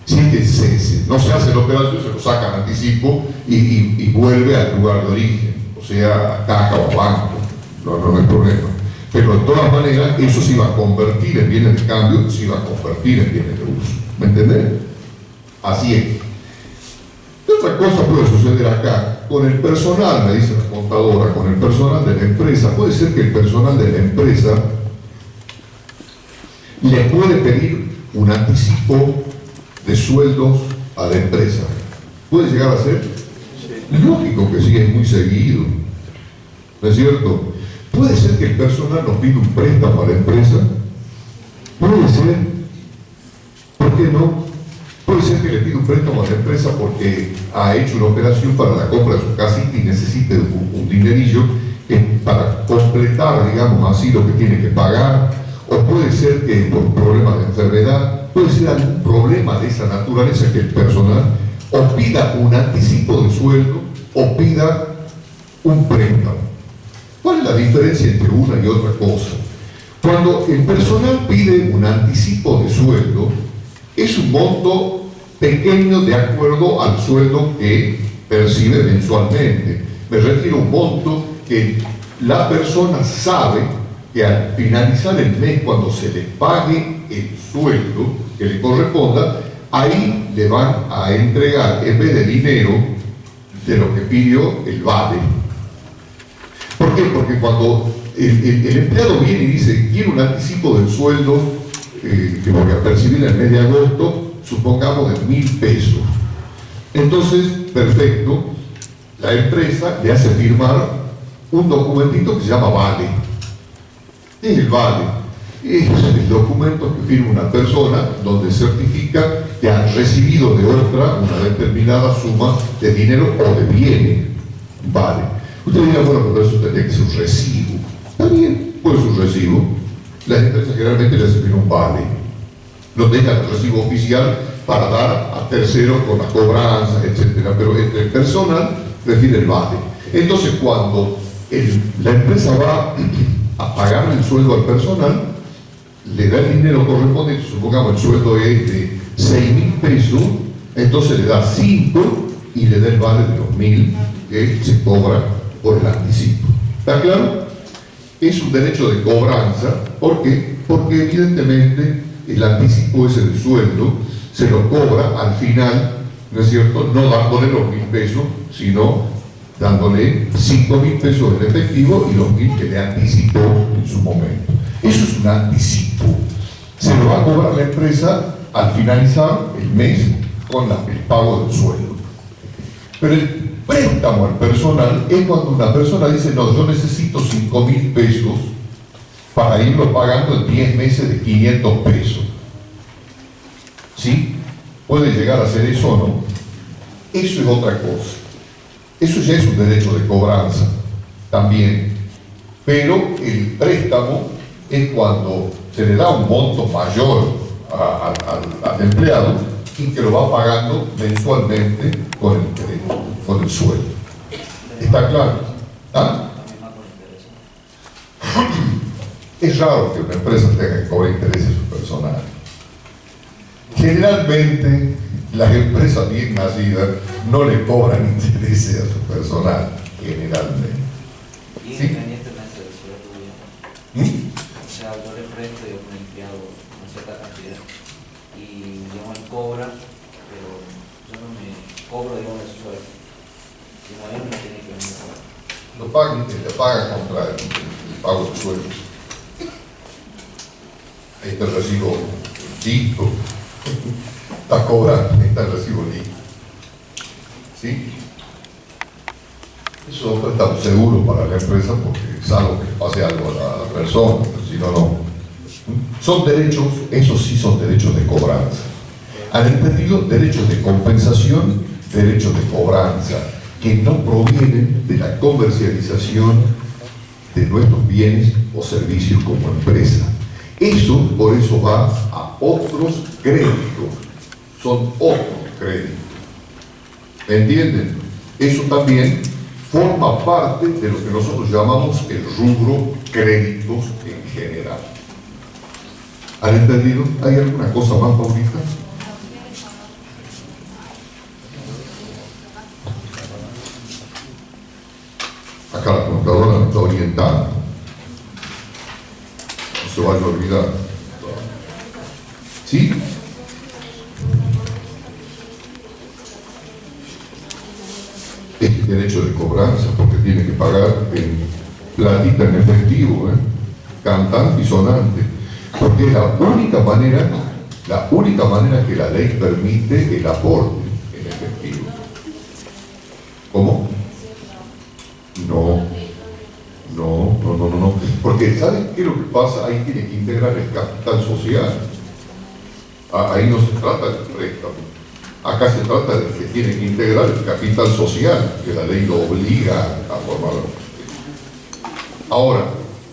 Si es que no se hace la operación, se lo saca el anticipo y vuelve al lugar de origen, o sea, a caja o banco, no hay problema. Pero de todas maneras, eso se iba a convertir en bienes de cambio, se iba a convertir en bienes de uso. ¿Me entendés? Así es. ¿Qué otra cosa puede suceder acá? Con el personal, me dice la contadora, con el personal de la empresa, puede ser que el personal de la empresa le puede pedir un anticipo de sueldos a la empresa. ¿Puede llegar a ser? Sí. Lógico que sí, es muy seguido. ¿No es cierto? ¿Puede ser que el personal nos pida un préstamo a la empresa? Puede ser. ¿Por qué no? Puede ser que le pida un préstamo a la empresa porque ha hecho una operación para la compra de su casita y necesite un dinerillo para completar, digamos así, lo que tiene que pagar. O puede ser que por problemas de enfermedad, puede ser algún problema de esa naturaleza que el personal o pida un anticipo de sueldo o pida un préstamo. ¿Cuál es la diferencia entre una y otra cosa? Cuando el personal pide un anticipo de sueldo, es un monto pequeño de acuerdo al sueldo que percibe mensualmente. Me refiero a un monto que la persona sabe que al finalizar el mes, cuando se le pague el sueldo que le corresponda, ahí le van a entregar, en vez de dinero, de lo que pidió, el vale. ¿Por qué? Porque cuando el empleado viene y dice, quiero un anticipo del sueldo que voy a percibir en el mes de agosto, supongamos de 1.000 pesos. Entonces, perfecto, la empresa le hace firmar un documentito que se llama vale. ¿Qué es el vale? Es el documento que firma una persona donde certifica que ha recibido de otra una determinada suma de dinero o de bienes. Vale. Usted dirá, bueno, pero eso tendría que ser un recibo. Está bien, puede ser un recibo. Las empresas generalmente le hacen un vale. No tengan el recibo oficial para dar a terceros con las cobranzas, etc. Pero entre el personal prefiere el vale. Entonces, cuando la empresa va a pagarle el sueldo al personal, le da el dinero correspondiente, supongamos el sueldo es de 6.000 pesos, entonces le da 5 y le da el vale de los 1.000 que se cobra por el anticipo. ¿Está claro? Es un derecho de cobranza. ¿Por qué? Porque evidentemente el anticipo ese de sueldo se lo cobra al final, ¿no es cierto? No dándole los 1.000 pesos, sino dándole 5.000 pesos en efectivo y los 1.000 que le anticipó en su momento. Eso es un anticipo. Se lo va a cobrar la empresa al finalizar el mes con el pago del sueldo. Pero el préstamo al personal es cuando una persona dice, no, yo necesito 5.000 pesos para irlo pagando en 10 meses de 500 pesos. ¿Sí? Puede llegar a ser eso o no. Eso es otra cosa. Eso ya es un derecho de cobranza también. Pero el préstamo es cuando se le da un monto mayor al empleado y que lo va pagando mensualmente con el sueldo. ¿Está claro? ¿Ah? Es raro que una empresa tenga que cobrar intereses a su personal. Generalmente, las empresas bien nacidas no le cobran intereses a su personal, generalmente. Independientemente del sueldo. O sea, rento de un empleado una cierta cantidad y digamos él cobra, pero yo no me cobro digamos de su sueldo, sino él me tiene que venir a cobrar. Te paga contra el pago de sueldo. Ahí está el recibo listo. Está cobrando, ahí está el recibo listo. ¿Sí? Eso estamos seguros para la empresa porque salvo que pase algo a la persona, pero si no, no. Son derechos, esos sí son derechos de cobranza. Han entendido derechos de compensación, derechos de cobranza, que no provienen de la comercialización de nuestros bienes o servicios como empresa. Eso, por eso va a otros créditos. Son otros créditos. ¿Entienden? Eso también forma parte de lo que nosotros llamamos el rubro créditos en general. ¿Han entendido? ¿Hay alguna cosa más, Paulita? Acá la contadora nos está orientando. No se vaya a olvidar. ¿Sí? Es derecho de cobranza porque tiene que pagar en platita en efectivo, cantante y sonante, porque es la única manera que la ley permite el aporte en efectivo. ¿Cómo? No, porque ¿saben qué es lo que pasa? Ahí tiene que integrar el capital social. Ahí no se trata del préstamo. Acá se trata de que tiene que integrar el capital social, que la ley lo obliga a formarlo. Ahora,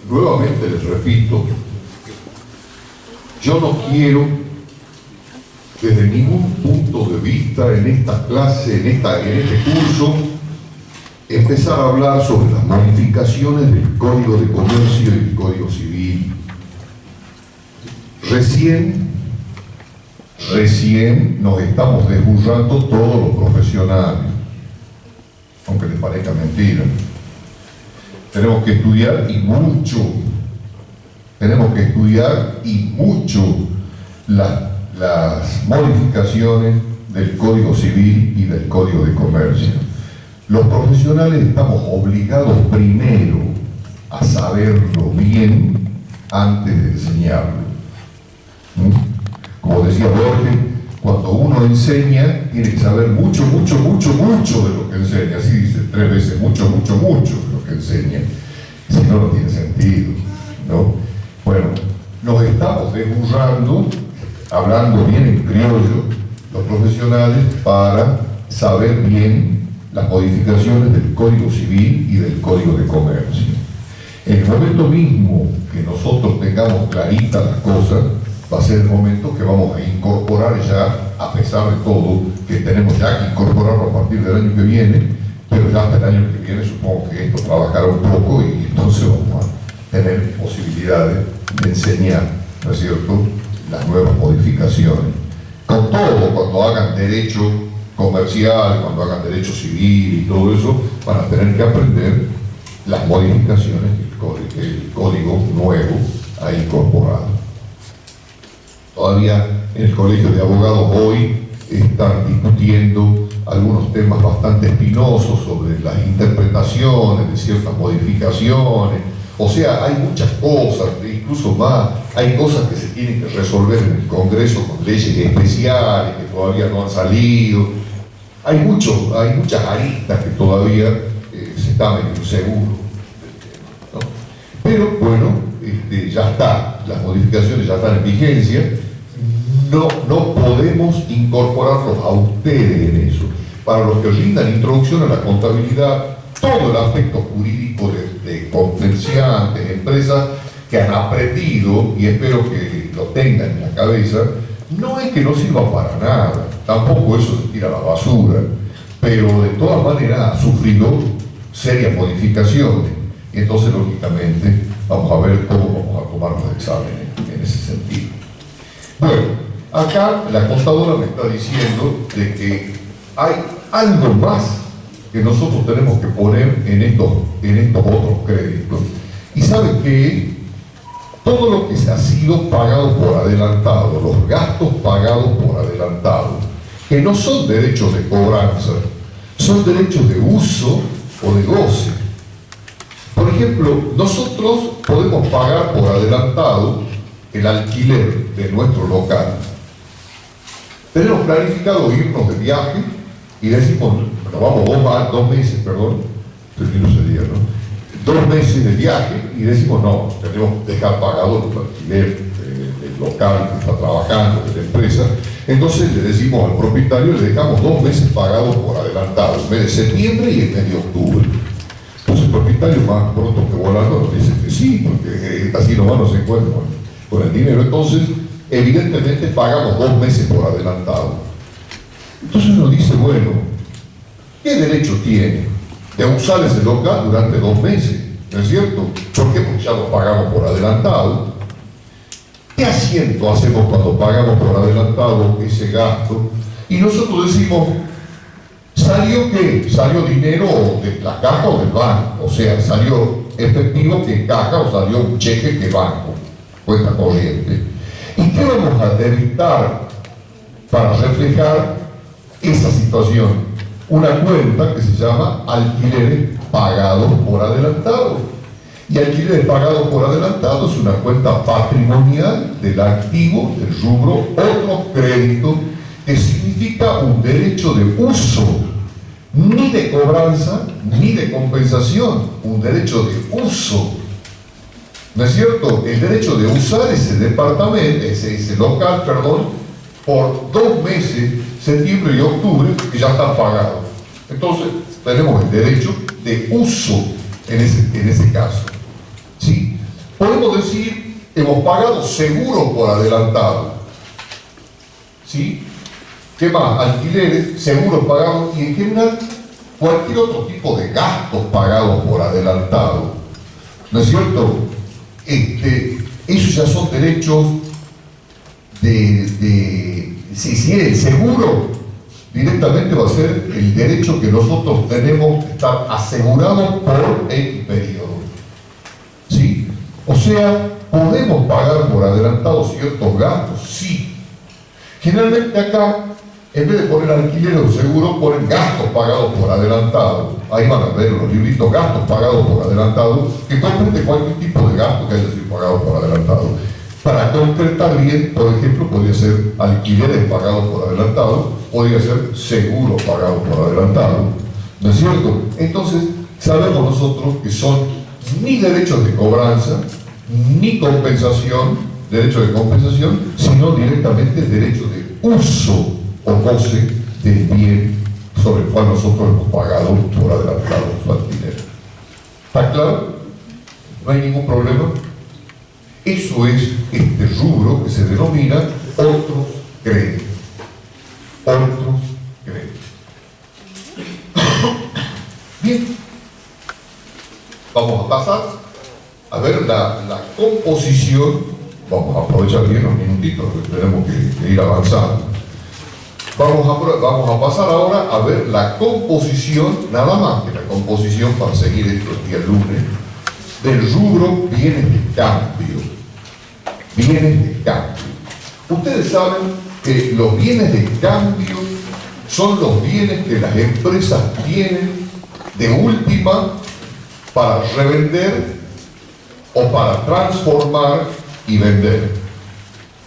nuevamente les repito, yo no quiero, desde ningún punto de vista en esta clase, en este curso, empezar a hablar sobre las modificaciones del Código de Comercio y el Código Civil. Recién nos estamos desburrando todos los profesionales, aunque les parezca mentira. Tenemos que estudiar y mucho las modificaciones del Código Civil y del Código de Comercio. Los profesionales estamos obligados primero a saberlo bien antes de enseñarlo. Como decía Borges, cuando uno enseña, tiene que saber mucho de lo que enseña. Así dice 3 veces, mucho de lo que enseña. Si no, no tiene sentido, ¿no? Bueno, nos estamos desburrando, hablando bien en criollo, los profesionales, para saber bien las modificaciones del Código Civil y del Código de Comercio. En el momento mismo que nosotros tengamos claritas las cosas, va a ser el momento que vamos a incorporar ya, a pesar de todo, que tenemos ya que incorporarlo a partir del año que viene, pero ya hasta el año que viene supongo que esto trabajará un poco y entonces vamos a tener posibilidades de enseñar, ¿no es cierto?, las nuevas modificaciones. Con todo, cuando hagan derecho comercial, cuando hagan derecho civil y todo eso, van a tener que aprender las modificaciones del código nuevo ahí incorporado. Todavía en el Colegio de Abogados hoy están discutiendo algunos temas bastante espinosos sobre las interpretaciones de ciertas modificaciones. O sea, hay muchas cosas, incluso más, hay cosas que se tienen que resolver en el Congreso con leyes especiales que todavía no han salido. Hay muchas aristas que todavía se está medio inseguro, ¿no? Pero bueno, ya está, las modificaciones ya están en vigencia. No podemos incorporarlos a ustedes en eso. Para los que rindan introducción a la contabilidad, todo el aspecto jurídico de comerciantes, empresas que han aprendido, y espero que lo tengan en la cabeza, no es que no sirva para nada, tampoco eso se tira a la basura, pero de todas maneras ha sufrido serias modificaciones. Y entonces, lógicamente, vamos a ver cómo vamos a tomar los exámenes en ese sentido. Bueno, acá la contadora me está diciendo de que hay algo más que nosotros tenemos que poner en estos otros créditos. ¿Y saben qué? todo lo que ha sido pagado por adelantado, los gastos pagados por adelantado, que no son derechos de cobranza, son derechos de uso o de goce. Por ejemplo, nosotros podemos pagar por adelantado el alquiler de nuestro local. Tenemos planificado irnos de viaje y decimos, bueno, vamos 2 meses, perdón, no sería, ¿no? 2 meses de viaje y decimos, no, tenemos que dejar pagado el alquiler del local que está trabajando, de la empresa. Entonces le decimos al propietario, le dejamos 2 meses pagados por adelantado, el mes de septiembre y el mes de octubre. Entonces el propietario, más pronto que volando, nos dice que sí, porque así nomás no se encuentra con el dinero. Entonces, evidentemente pagamos 2 meses por adelantado. Entonces uno dice, bueno, ¿qué derecho tiene de usar ese local durante 2 meses? ¿No es cierto? ¿Por qué? Porque ya lo pagamos por adelantado. ¿Qué asiento hacemos cuando pagamos por adelantado ese gasto? Y nosotros decimos, ¿salió qué? ¿Salió dinero de la caja o del banco? O sea, ¿salió efectivo que caja o salió un cheque que banco? Cuenta corriente. ¿Y qué vamos a debitar para reflejar esa situación? Una cuenta que se llama alquileres pagados por adelantado. Y alquileres pagados por adelantado es una cuenta patrimonial del activo, del rubro, otro crédito, que significa un derecho de uso, ni de cobranza, ni de compensación, un derecho de uso. ¿No es cierto? El derecho de usar ese departamento, ese local, perdón, por 2 meses, septiembre y octubre, que ya están pagados. Entonces, tenemos el derecho de uso en ese caso. ¿Sí? Podemos decir, hemos pagado seguro por adelantado. ¿Sí? ¿Qué más? Alquileres, seguros pagados y en general cualquier otro tipo de gastos pagados por adelantado. ¿No es cierto? Esos ya son derechos si el seguro directamente va a ser el derecho que nosotros tenemos que estar asegurados por X periodo. ¿Sí? O sea, ¿podemos pagar por adelantado ciertos gastos? Sí. Generalmente acá, en vez de poner alquiler o seguro, ponen gastos pagados por adelantado. Ahí van a ver los libritos, gastos pagados por adelantado, que comprende cualquier tipo de gasto que haya sido pagado por adelantado. Para concretar bien, por ejemplo, podría ser alquileres pagados por adelantado, podría ser seguros pagados por adelantado, ¿no es cierto? Entonces, sabemos nosotros que son ni derechos de cobranza, ni compensación, derecho de compensación, sino directamente derecho de uso o goce del bien sobre el cual nosotros hemos pagado por adelantado su alquiler. ¿Está claro? ¿No hay ningún problema? Eso es este rubro que se denomina otros créditos. Otros créditos. Bien. Vamos a pasar a ver la composición. Vamos a aprovechar bien los minutitos, porque tenemos que ir avanzando. Vamos a pasar ahora a ver la composición, nada más que la composición para seguir esto el día lunes, del rubro bienes de cambio. Bienes de cambio. Ustedes saben que los bienes de cambio son los bienes que las empresas tienen de última para revender o para transformar y vender.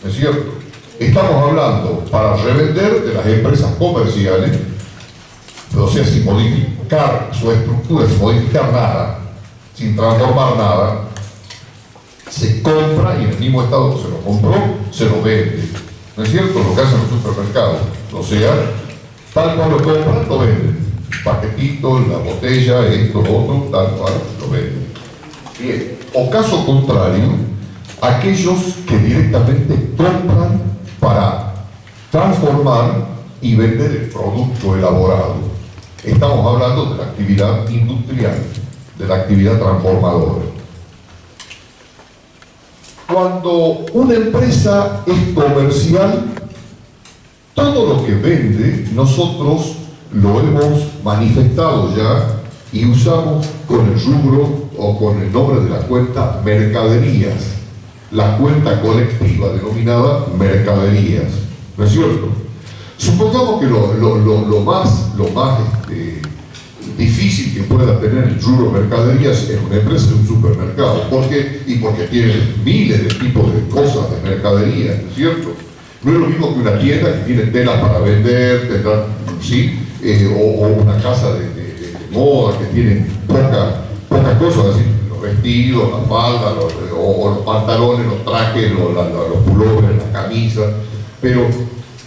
¿No es cierto? Estamos hablando para revender de las empresas comerciales, o sea, sin modificar su estructura, sin modificar nada, sin transformar nada, se compra y en el mismo estado que se lo compró, se lo vende. ¿No es cierto? Lo que hacen los supermercados. O sea, tal cual lo compran, lo venden. Paquetito, la botella, esto, lo otro, tal cual, lo venden. Bien. O caso contrario, aquellos que directamente compran para transformar y vender el producto elaborado. Estamos hablando de la actividad industrial, de la actividad transformadora. Cuando una empresa es comercial, todo lo que vende nosotros lo hemos manifestado ya y usamos con el rubro o con el nombre de la cuenta mercaderías. la cuenta colectiva denominada mercaderías, ¿no es cierto? Supongamos que lo más difícil que pueda tener el rubro mercaderías es una empresa de un supermercado. ¿Por qué? Y porque tiene miles de tipos de cosas de mercadería, ¿no es cierto? No es lo mismo que una tienda que tiene telas para vender, tendrá, ¿sí? O una casa de moda que tiene pocas cosas, así, los vestidos, las faldas, o los pantalones, los trajes, los pullovers, las camisas. Pero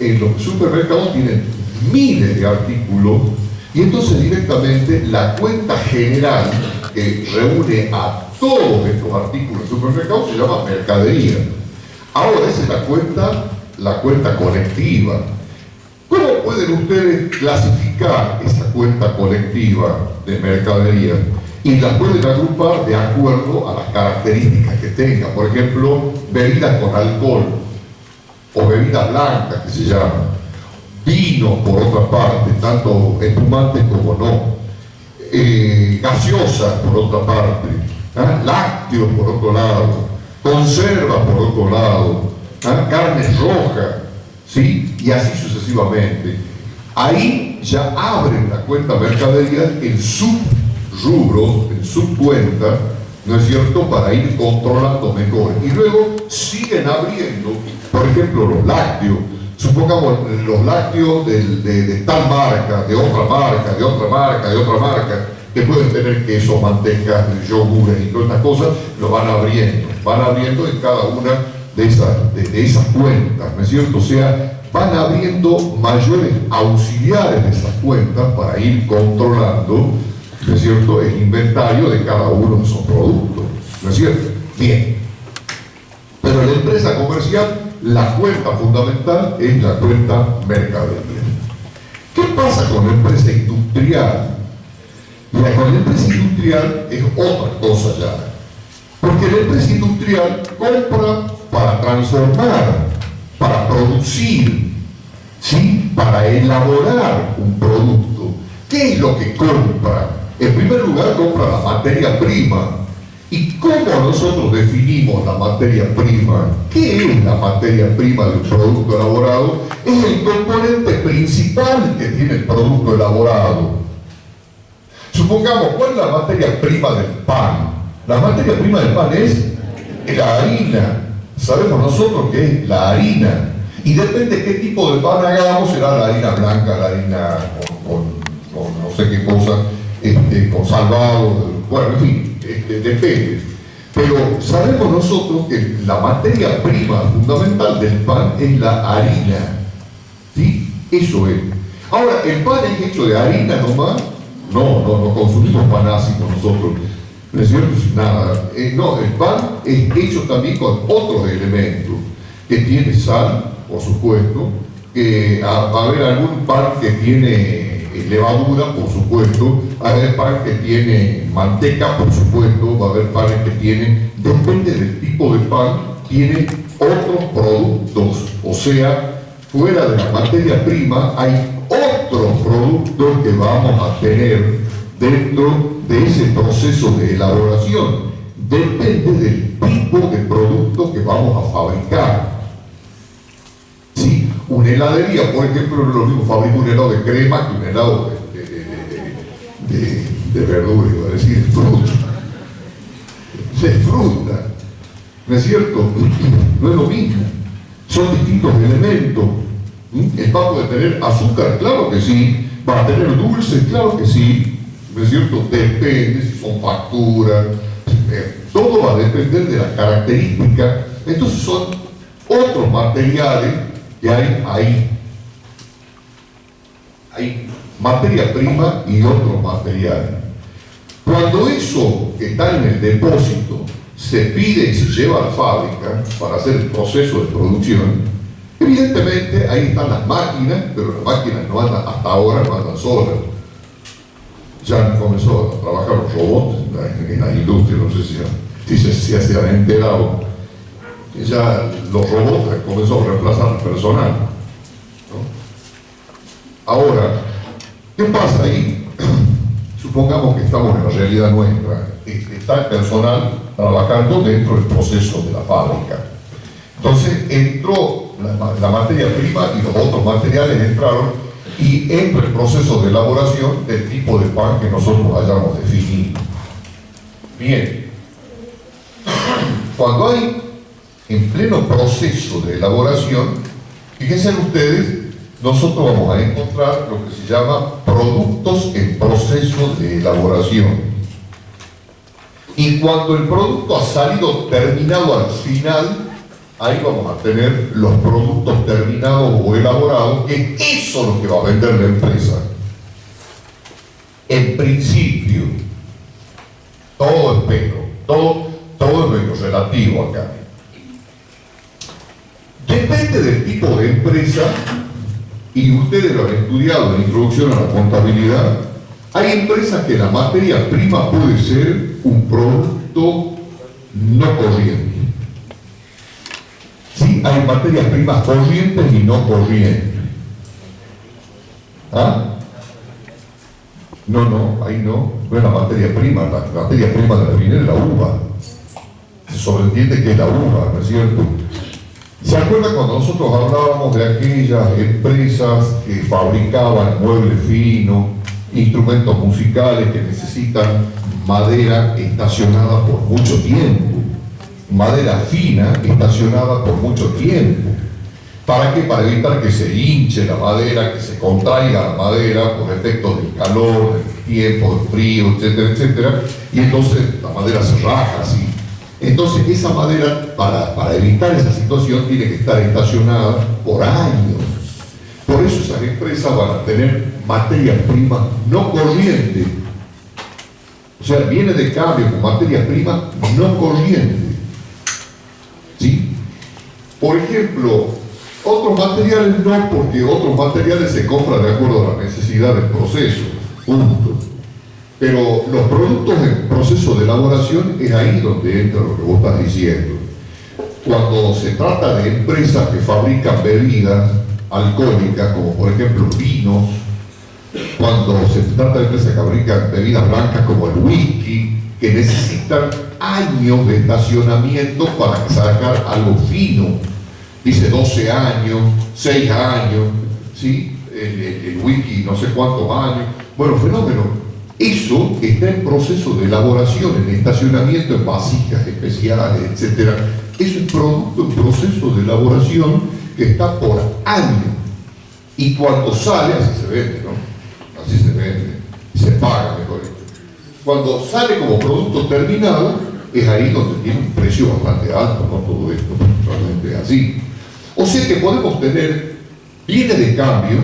en los supermercados tienen miles de artículos. Y entonces directamente la cuenta general que reúne a todos estos artículos del supermercado se llama mercadería. Ahora esa es la cuenta colectiva. ¿Cómo pueden ustedes clasificar esa cuenta colectiva de mercadería? Y la pueden agrupar de acuerdo a las características que tenga. Por ejemplo, bebidas con alcohol o bebidas blancas que se llaman. Vino, por otra parte, tanto espumantes como no, gaseosas, por otra parte, lácteos, por otro lado, conservas, por otro lado, carnes rojas, ¿sí? Y así sucesivamente. Ahí ya abren la cuenta mercadería en subrubros, en subcuentas, ¿no es cierto?, para ir controlando mejor. Y luego siguen abriendo, por ejemplo, los lácteos. Supongamos los lácteos de tal marca, de otra marca, de otra marca, de otra marca, que pueden tener queso, manteca, yogures y todas estas cosas, lo van abriendo en cada una de esas cuentas, ¿no es cierto? O sea, van abriendo mayores auxiliares de esas cuentas para ir controlando, ¿no es cierto?, el inventario de cada uno de esos productos, ¿no es cierto? Bien. Pero la empresa comercial, la cuenta fundamental es la cuenta mercadería. ¿Qué pasa con la empresa industrial? Mira, con la empresa industrial es otra cosa ya. Porque la empresa industrial compra para transformar, para producir, ¿sí?, para elaborar un producto. ¿Qué es lo que compra? En primer lugar, compra la materia prima. ¿Y cómo nosotros definimos la materia prima? ¿Qué es la materia prima de un producto elaborado? Es el componente principal que tiene el producto elaborado. Supongamos, ¿cuál es la materia prima del pan? La materia prima del pan es la harina. Sabemos nosotros que es la harina. Y depende de qué tipo de pan hagamos, será la harina blanca, la harina con no sé qué cosa, con salvado, bueno, en fin. Depende, pero sabemos nosotros que la materia prima fundamental del pan es la harina, ¿sí? Eso es. Ahora, ¿el pan es hecho de harina nomás? No consumimos pan ácido nosotros, ¿no es cierto? Nada. No, el pan es hecho también con otros elementos, que tiene sal, por supuesto, que va a haber algún pan que tiene levadura, por supuesto, va a haber pan que tiene manteca, por supuesto, va a haber panes que tienen, depende del tipo de pan, tiene otros productos, o sea, fuera de la materia prima hay otros productos que vamos a tener dentro de ese proceso de elaboración. Depende del tipo de producto que vamos a fabricar. ¿Sí? Una heladería, por ejemplo, no es lo mismo fabricar un helado de crema que un helado de verdura, iba a decir, de fruta, ¿no es cierto? No es lo mismo, son distintos elementos. El pan puede tener azúcar, claro que sí, va a tener dulce, claro que sí, ¿no es cierto? Depende si son facturas, todo va a depender de las características. Entonces son otros materiales que hay ahí. Hay materia prima y otros materiales. Cuando eso que está en el depósito se pide y se lleva a la fábrica para hacer el proceso de producción, evidentemente ahí están las máquinas, pero las máquinas no andan, hasta ahora no andan solas. Ya comenzó a trabajar los robots en la industria, no sé si se han enterado. Ya los robots comenzó a reemplazar al personal, ¿no? Ahora, ¿qué pasa ahí? Supongamos que estamos en la realidad nuestra. Está el personal, trabajando dentro del proceso de la fábrica. Entonces entró la materia prima y los otros materiales entraron y entra el proceso de elaboración del tipo de pan que nosotros hayamos definido. Bien, cuando hay en pleno proceso de elaboración, fíjense ustedes, nosotros vamos a encontrar lo que se llama productos en proceso de elaboración. Y cuando el producto ha salido terminado al final, ahí vamos a tener los productos terminados o elaborados, que eso es lo que va a vender la empresa. En principio, todo es pero, todo es medio relativo acá. Depende del tipo de empresa, y ustedes lo han estudiado en Introducción a la Contabilidad, hay empresas que la materia prima puede ser un producto no corriente. Sí, hay materias primas corrientes y no corrientes. ¿Ah? No, ahí no es la materia prima. La materia prima de la minera es la uva. Se sobreentiende que es la uva, ¿no es cierto? ¿Se acuerdan cuando nosotros hablábamos de aquellas empresas que fabricaban muebles finos, instrumentos musicales que necesitan madera estacionada por mucho tiempo? Madera fina estacionada por mucho tiempo. ¿Para qué? Para evitar que se hinche la madera, que se contraiga la madera por efectos del calor, del tiempo, del frío, etcétera, etcétera, y entonces la madera se raja así. Entonces esa madera, para evitar esa situación, tiene que estar estacionada por años. Por eso esas empresas van a tener materia prima no corriente. O sea, viene de cambio con materia prima no corriente. ¿Sí? Por ejemplo, otros materiales no, porque otros materiales se compran de acuerdo a la necesidad del proceso. Punto. Pero los productos en proceso de elaboración es ahí donde entra lo que vos estás diciendo. Cuando se trata de empresas que fabrican bebidas alcohólicas, como por ejemplo vinos, cuando se trata de empresas que fabrican bebidas blancas como el whisky, que necesitan años de estacionamiento para sacar algo fino, dice 12 años, 6 años, ¿sí? El whisky no sé cuántos años, bueno, fenómeno. Eso está en proceso de elaboración, en estacionamiento, en vasijas especiales, etc. Es un producto en proceso de elaboración que está por años. Y cuando sale, así se vende, ¿no? Así se vende, se paga, mejor dicho. Cuando sale como producto terminado, es ahí donde tiene un precio bastante alto, ¿no? Todo esto, realmente es así. O sea que podemos tener bienes de cambio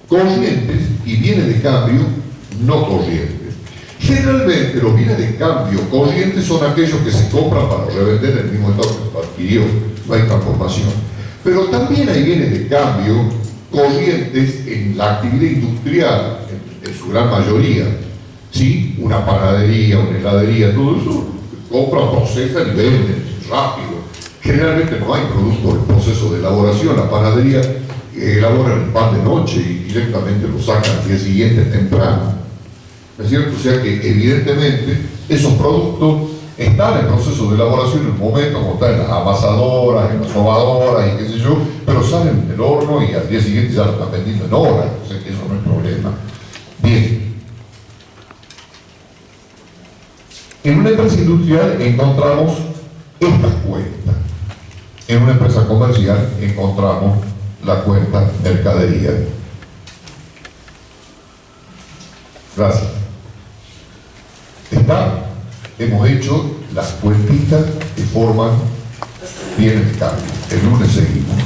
corrientes y bienes de cambio no corrientes. Generalmente los bienes de cambio corrientes son aquellos que se compran para revender en el mismo estado que se adquirió, no hay transformación. Pero también hay bienes de cambio corrientes en la actividad industrial, en su gran mayoría. ¿Sí? Una panadería, una heladería, todo eso, compran, procesan y venden rápido. Generalmente no hay productos en proceso de elaboración. La panadería elabora el pan de noche y directamente lo sacan al día siguiente temprano. ¿No es cierto? O sea que evidentemente esos productos están en proceso de elaboración en el momento, como están en las amasadoras, en las sobadoras y qué sé yo, pero salen del horno y al día siguiente ya lo están vendiendo en horas. O sea que eso no es problema. Bien. En una empresa industrial encontramos estas cuentas. En una empresa comercial encontramos la cuenta mercadería. Gracias. Hemos hecho las cuentitas que forman bienes de cambio. El lunes seguimos.